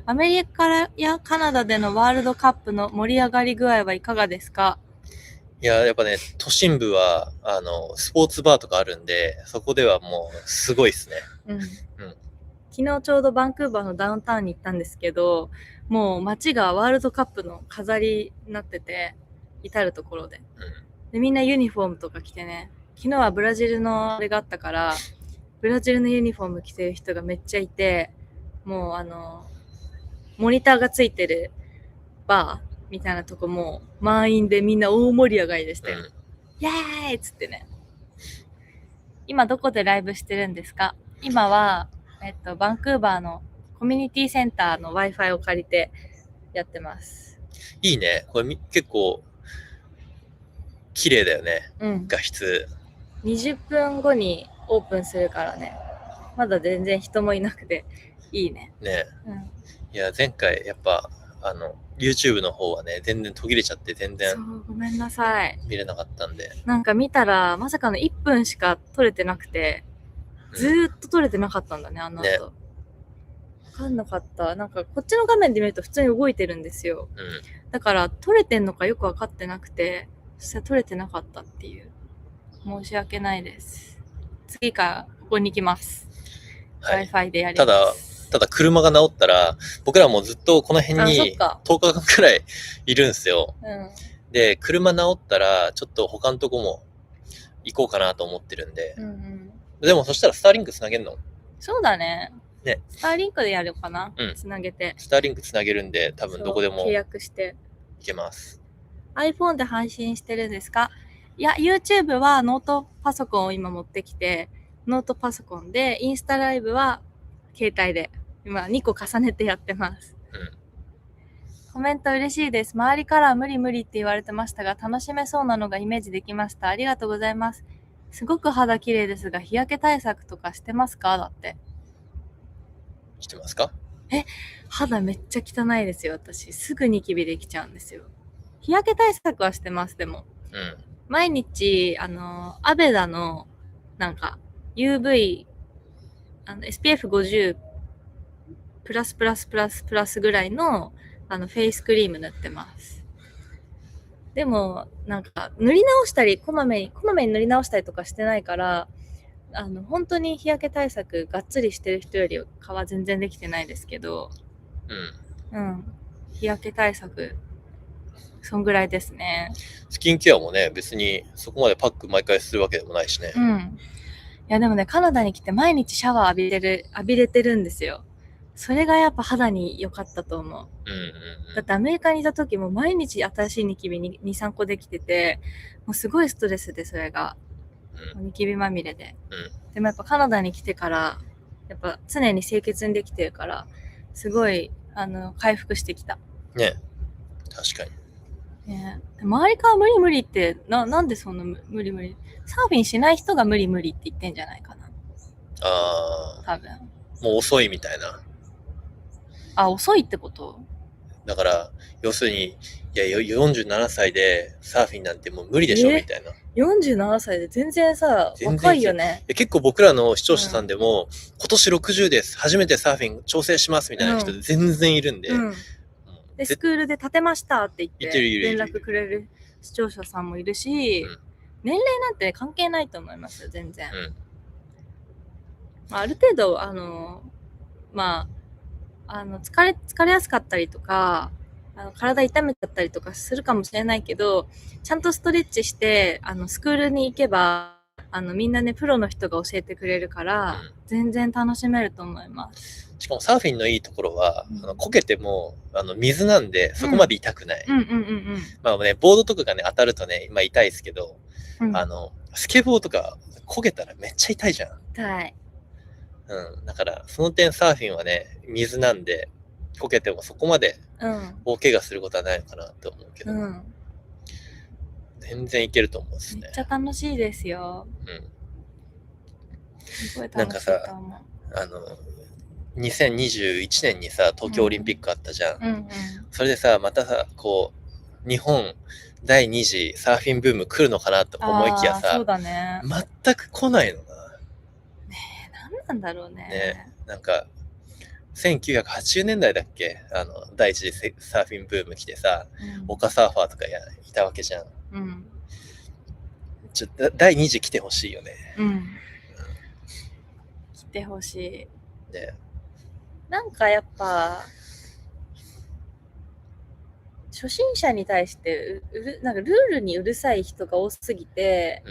アメリカやカナダでのワールドカップの盛り上がり具合はいかがですか？いや、やっぱね、都心部は、スポーツバーとかあるんで、そこではもう、すごいっすね。昨日ちょうどバンクーバーのダウンタウンに行ったんですけど、もう街がワールドカップの飾りになってて、至るところで。うん。で、みんなユニフォームとか着てね、昨日はブラジルのあれがあったから、ブラジルのユニフォーム着てる人がめっちゃいて、もうモニターがついてるバーみたいなとこも満員でみんな大盛り上がりでしたよ。イエーイっつってね。今どこでライブしてるんですか？今は、バンクーバーのコミュニティセンターの Wi-Fi を借りてやってます。いいね。これ結構綺麗だよね。うん。画質。20分後にオープンするからね。まだ全然人もいなくていいね。ね。うん。いや、前回やっぱ、YouTube の方はね、全然途切れちゃって全そ然う、ごめんなさい。見れなかったんで。なんか見たら、まさかの1分しか撮れてなくて、ずーっと撮れてなかったんだね、あの後。ね。わかんなかった。なんかこっちの画面で見ると普通に動いてるんですよ。うん。だから撮れてんのかよくわかってなくて、そしたら撮れてなかったっていう。申し訳ないです。次からここに行きます。はい。 Wi-Fi でやります。ただ車が治ったら、僕らもずっとこの辺あ、そっにか。 10日間くらいいるんですよ。うん。で、車治ったら、ちょっと他のとこも行こうかなと思ってるんで。うんうん。でもそしたらスターリンクつなげんの？そうだね。ね。スターリンクでやるかな、うん。つなげて。スターリンクつなげるんで、多分どこでも契約して行けます。iPhone で配信してるんですか？いや、YouTube はノートパソコンを今持ってきて、ノートパソコンで、インスタライブは携帯で、今2個重ねてやってます。うん。コメント嬉しいです。周りから無理無理って言われてましたが、楽しめそうなのがイメージできました。ありがとうございます。すごく肌綺麗ですが、日焼け対策とかしてますか？だって。してますか？肌めっちゃ汚いですよ、私。すぐニキビできちゃうんですよ。日焼け対策はしてます、でも。うん。毎日、アベダの、なんか、UV、SPF50 プラスプラスプラスプラスぐらいの、フェイスクリーム塗ってます。でも、なんか、塗り直したり、こまめに塗り直したりとかしてないから、本当に日焼け対策がっつりしてる人よりかは全然できてないですけど、うん。うん。日焼け対策、そんぐらいですね。スキンケアもね、別にそこまでパック毎回するわけでもないしね。うん。いやでもね、カナダに来て毎日シャワー浴びれてるんですよ。それがやっぱ肌に良かったと思う。うんうんうん。だってアメリカにいた時も毎日新しいニキビに2、3個できてて、もうすごいストレスでそれが。ニキビまみれで。でもやっぱカナダに来てから、やっぱ常に清潔にできてるから、すごい、回復してきた。ね。確かに。ね、周りから無理無理って、なんでそんな無理無理。サーフィンしない人が無理無理って言ってんじゃないかな。ああ。多分。もう遅いみたいな。あ、遅いってこと？だから、要するに、いや、47歳でサーフィンなんてもう無理でしょ、みたいな。47歳で全然さ、若いよね。結構僕らの視聴者さんでも、今年60です。初めてサーフィン挑戦します、みたいな人全然いるんで。で、スクールで立てましたって言って、連連絡くれる視聴者さんもいるし、年齢なんて関係ないと思いますよ、全然。ある程度、疲れやすかったりとか、体痛めちゃったりとかするかもしれないけど、ちゃんとストレッチして、スクールに行けば、みんなね、プロの人が教えてくれるから、全然楽しめると思います。しかもサーフィンのいいところは、こけても、水なんで、そこまで痛くない。まあね、ボードとかがね、当たるとね、今痛いですけど、スケボーとか、こけたらめっちゃ痛いじゃん。痛い。だから、その点サーフィンはね、水なんで、こけてもそこまで大怪我することはないのかなと思うけど、全然いけると思うんですね。めっちゃ楽しいですよ。すごい楽しいと思う。なんかさ、2021年にさ、東京オリンピックあったじゃん。それでさ、またさ、こう、日本第2次サーフィンブーム来るのかなと思いきやさ、そうだね、全く来ないのな。ねえ、何なんだろうね。ね、なんか、1980年代だっけ、第一次サーフィンブーム来てさ、丘サーファーとかいたわけじゃん。第2次来てほしいよね。来てほしい。ね。なんかやっぱ、初心者に対してなんかルールにうるさい人が多すぎて、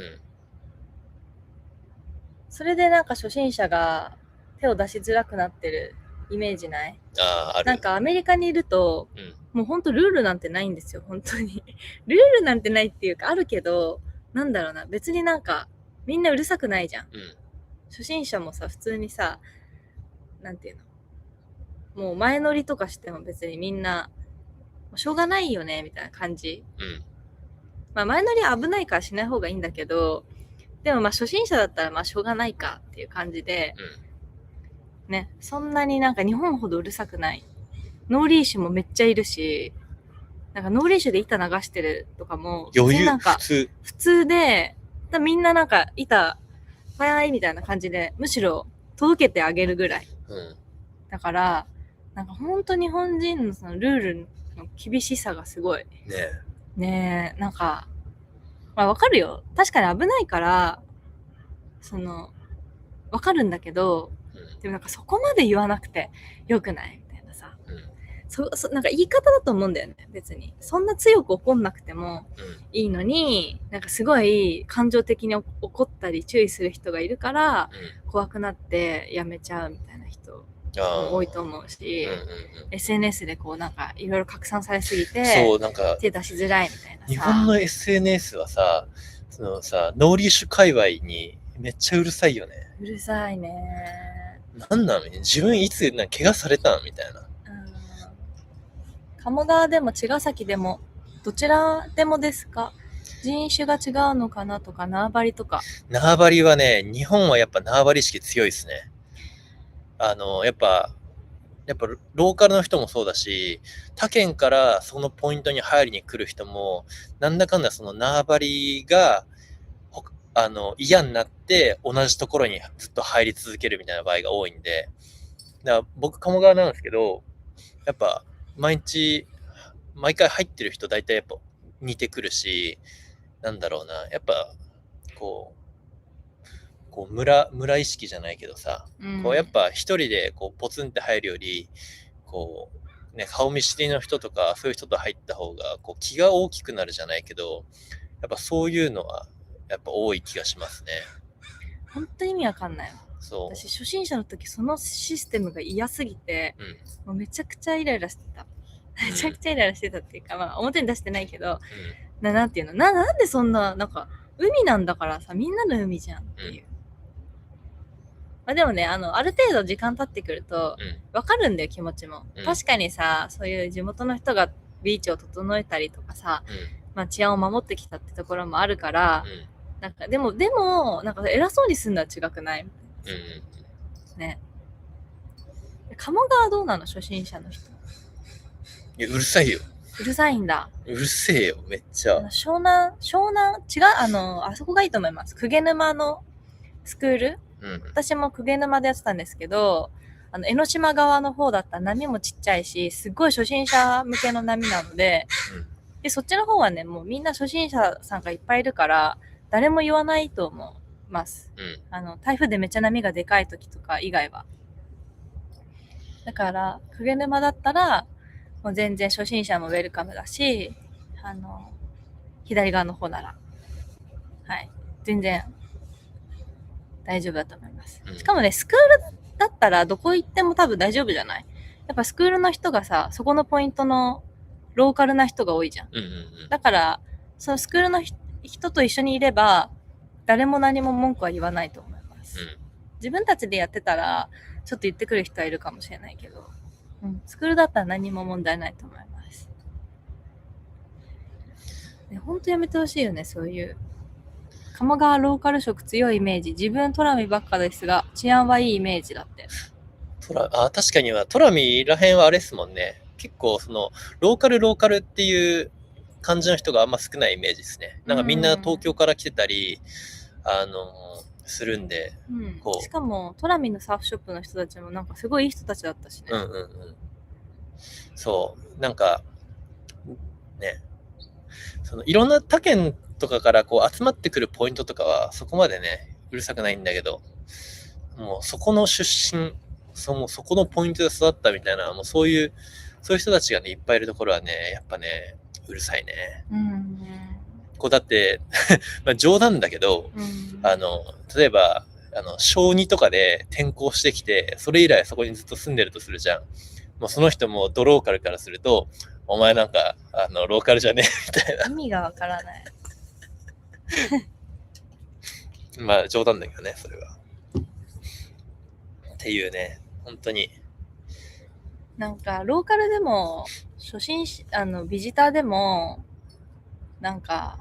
それでなんか初心者が手を出しづらくなってるイメージない？ある。なんかアメリカにいると、もうほんとルールなんてないんですよ、本当に。ルールなんてないっていうか、あるけど、なんだろうな、別になんか、みんなうるさくないじゃん。初心者もさ、普通にさ、なんていうの、もう前乗りとかしても別にみんな、しょうがないよね、みたいな感じ。まあ前乗りは危ないからしない方がいいんだけど、でもまあ初心者だったらまあしょうがないかっていう感じで、ね、そんなになんか日本ほどうるさくない。ノーリーシュもめっちゃいるし、なんかノーリーシュで板流してるとかも、余裕、なんか普通で、みんななんか板、早いみたいな感じで、むしろ届けてあげるぐらい。だから、なんか本当日本人のそのルールの厳しさがすごい。ねえ、なんか、まあわかるよ。確かに危ないから、わかるんだけど、でもなんかそこまで言わなくてよくないみたいなさ。なんか言い方だと思うんだよね、別に。そんな強く怒んなくてもいいのに、なんかすごい感情的に怒ったり注意する人がいるから、怖くなってやめちゃうみたいな人も多いと思うし、SNS でこうなんかいろいろ拡散されすぎて、そう、なんか手出しづらいみたいなさ。日本の SNS はさ、そのさ、ノーリーシュ界隈にめっちゃうるさいよね。うるさいね。なんなの？自分いつ怪我されたんみたいな。鴨川でも茅ヶ崎でもどちらでもですか？人種が違うのかなとか、縄張りとか。縄張りはね、日本はやっぱ縄張り意識強いですね。やっぱローカルの人もそうだし、他県からそのポイントに入りに来る人も、なんだかんだその縄張りが、嫌になって同じところにずっと入り続けるみたいな場合が多いんで、だから僕、鴨川なんですけど、やっぱ毎回入ってる人大体やっぱ似てくるし、なんだろうな、やっぱこう村意識じゃないけどさ、こうやっぱ一人でこうポツンって入るより、こうね、顔見知りの人とかそういう人と入った方がこう気が大きくなるじゃないけど、やっぱそういうのはやっぱ多い気がしますね。本当に意味わかんない。そう。私初心者の時そのシステムが嫌すぎて、もうめちゃくちゃイライラしてた。めちゃくちゃイライラしてたっていうか、まあ表に出してないけど、なんていうの、なんでそんな、なんか海なんだからさ、みんなの海じゃんっていう。まあでもね、ある程度時間経ってくると、わかるんだよ、気持ちも。確かにさ、そういう地元の人がビーチを整えたりとかさ、まあ治安を守ってきたってところもあるから、なんかでも、なんか偉そうにすんのは違くない？ね。鴨川どうなの？初心者の人。いや、うるさいよ。うるさいんだ。うるせえよ、めっちゃ。湘南、違う、あそこがいいと思います。鵠沼のスクール、私も鵠沼でやってたんですけど、江ノ島側の方だったら波もちっちゃいし、すっごい初心者向けの波なので、で、そっちの方はね、もうみんな初心者さんがいっぱいいるから、誰も言わないと思います。台風でめっちゃ波がでかい時とか以外は。だから、鵠沼だったら、もう全然初心者もウェルカムだし、左側の方なら、はい、全然大丈夫だと思います。しかもね、スクールだったらどこ行っても多分大丈夫じゃない？やっぱスクールの人がさ、そこのポイントのローカルな人が多いじゃん。だから、そのスクールの人と一緒にいれば、誰も何も文句は言わないと思います。自分たちでやってたら、ちょっと言ってくる人はいるかもしれないけど、スクールだったら何も問題ないと思います。ね、ほんとやめてほしいよね、そういう。鴨川ローカル色強いイメージ。自分トラミばっかですが、治安はいいイメージだって。確かには、トラミらへんはあれですもんね。結構その、ローカルっていう感じの人があんま少ないイメージですね。なんかみんな東京から来てたり、するんで、しかもトラミのサーフショップの人たちもなんかすごいいい人たちだったしね。そう、なんかね、そのいろんな他県とかからこう集まってくるポイントとかはそこまでねうるさくないんだけど、もうそこの出身、そこのポイントで育ったみたいな、もうそういうそういう人たちがね、いっぱいいるところはね、やっぱね、うるさいね。こうだって、まあ冗談だけど、例えば、小2とかで転校してきて、それ以来そこにずっと住んでるとするじゃん。もうその人もドローカルからすると、お前なんか、ローカルじゃねえみたいな。意味がわからない。まあ冗談だけどね、それは。っていうね、本当に。なんか、ローカルでも、ビジターでも、なんか、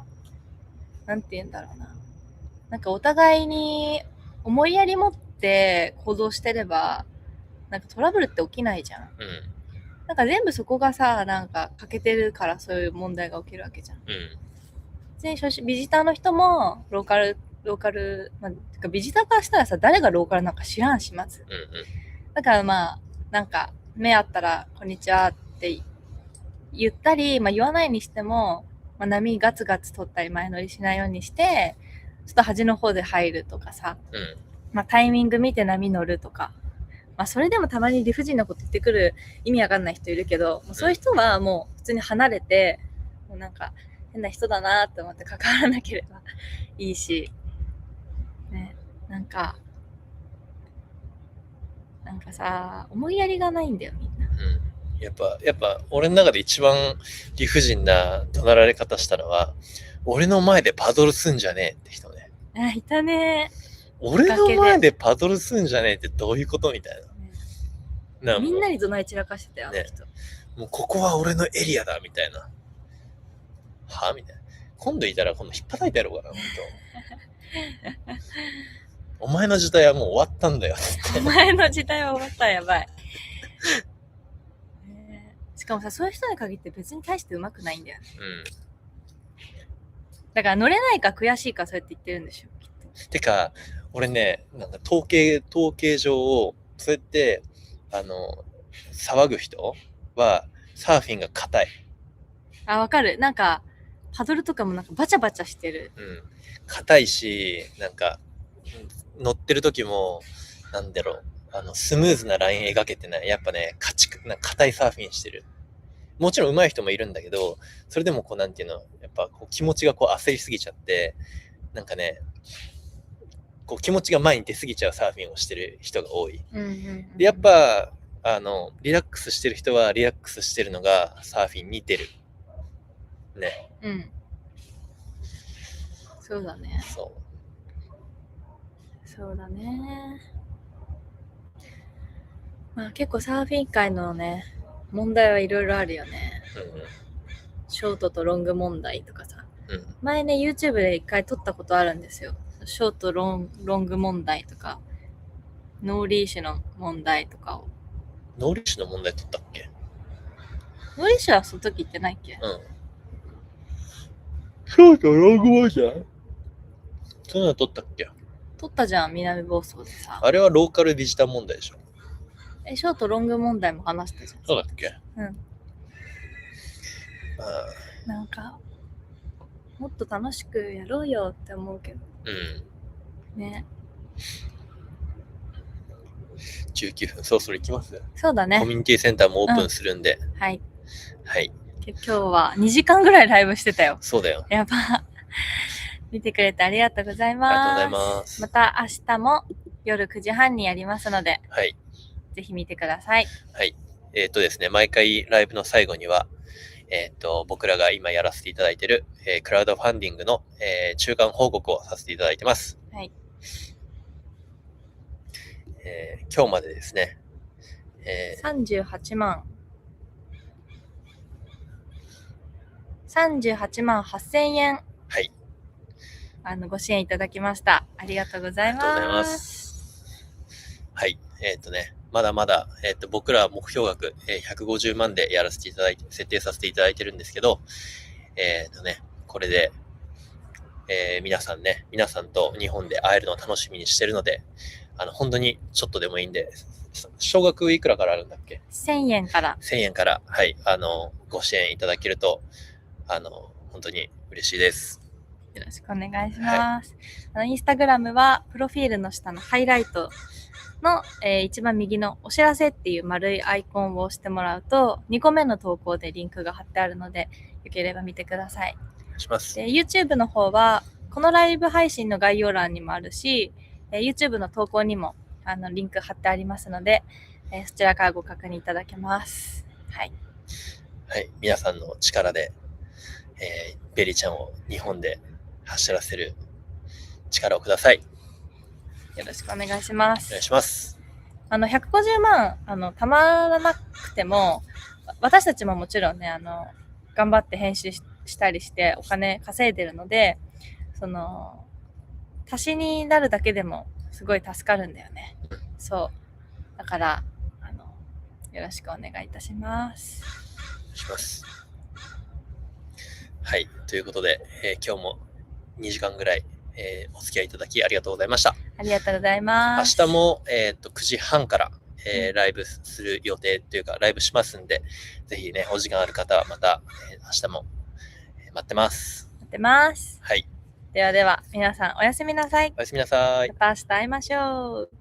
なんて言うんだろうな。なんかお互いに思いやり持って行動してれば、なんかトラブルって起きないじゃん。なんか全部そこがさ、なんか欠けてるからそういう問題が起きるわけじゃん。ビジターの人もローカル、まあ、てかビジターからしたらさ、誰がローカルなんか知らんし、まず。だからまあ、なんか、目あったら、こんにちはって言ったり、まあ言わないにしても、まあ、波ガツガツ取ったり前乗りしないようにして、ちょっと端の方で入るとかさ、まあタイミング見て波乗るとか、まあそれでもたまに理不尽なこと言ってくる意味わかんない人いるけど、もうそういう人はもう普通に離れて、もうなんか変な人だなって思って関わらなければいいし、ね、なんかさ、思いやりがないんだよ、みんな。やっぱ、俺の中で一番理不尽な怒鳴られ方したのは、俺の前でパドルすんじゃねえって人ね。あ、いたね。俺の前でパドルすんじゃねえってどういうことみたいな。みんなに怒鳴り散らかしてたよ、ね、もうここは俺のエリアだ、みたいな。はみたいな。今度いたら今度引っ叩いてやろうかな、本当。お前の時代はもう終わったんだよって。お前の時代は終わったらやばい。しかもさ、そういう人に限って別に大して上手くないんだよね。だから乗れないか悔しいかそうやって言ってるんでしょ、きっと。てか、俺ね、なんか統計上、そうやって、騒ぐ人は、サーフィンが硬い。あ、わかる。なんか、パドルとかもなんかバチャバチャしてる。硬いし、なんか、乗ってる時も、なんだろう、スムーズなライン描けてない。やっぱね、硬いサーフィンしてる。もちろん上手い人もいるんだけど、それでもこう、なんていうの、やっぱこう気持ちがこう焦りすぎちゃって、なんかね、こう気持ちが前に出すぎちゃうサーフィンをしてる人が多い。で、やっぱ、リラックスしてる人はリラックスしてるのがサーフィンに出る。ね。そうだね。そうだね。まあ結構サーフィン界のね、問題はいろいろあるよね。ショートとロング問題とかさ。前ね、YouTube で一回撮ったことあるんですよ。ショートロング問題とか、ノーリーシュの問題とかを。ノーリーシュの問題撮ったっけ？ノーリーシュはその時言ってないっけ？ショートロング問題？そんなの撮ったっけ？撮ったじゃん、南房総でさ。あれはローカルビジター問題でしょ。ショートロング問題も話したじゃん。そうだっけ？なんか、もっと楽しくやろうよって思うけど。ね。19分、そろそろ行きます？そうだね。コミュニティセンターもオープンするんで。はい。はい。今日は2時間ぐらいライブしてたよ。そうだよ。やば。見てくれてありがとうございます。ありがとうございます。また明日も夜9時半にやりますので、はい。ぜひ見てください。はい。ですね、毎回ライブの最後には、僕らが今やらせていただいている、クラウドファンディングの、中間報告をさせていただいてます。はい。今日までですね、38万8000円。はい。ご支援いただきました。ありがとうございます。ありがとうございます。はい。まだまだ、僕らは目標額、150万でやらせていただいて、設定させていただいてるんですけど、これで、皆さんと日本で会えるのを楽しみにしてるので、本当にちょっとでもいいんで、少額いくらからあるんだっけ？ 1000 円から。1000円から、はい、ご支援いただけると、本当に嬉しいです。よろしくお願いします。インスタグラムは、プロフィールの下のハイライトの、一番右のお知らせっていう丸いアイコンを押してもらうと、2個目の投稿でリンクが貼ってあるので、よければ見てください。お願いします。で、YouTube の方は、このライブ配信の概要欄にもあるし、YouTube の投稿にもリンク貼ってありますので、そちらからご確認いただけます。はい。はい。皆さんの力で、ベリちゃんを日本で走らせる力をください。よろしくお願いします。お願いします。150万、たまらなくても、私たちももちろんね、頑張って編集したりしてお金稼いでるので、足しになるだけでもすごい助かるんだよね。そう。だから、よろしくお願いいたします。お願いします。はい。ということで、今日も2時間ぐらい、お付き合いいただきありがとうございました。ありがとうございます。明日も、9時半から、ライブする予定というか、ライブしますんで、ぜひね、お時間ある方はまた、明日も、待ってます。待ってます。はい。ではでは、皆さんおやすみなさい。おやすみなさい。また明日会いましょう。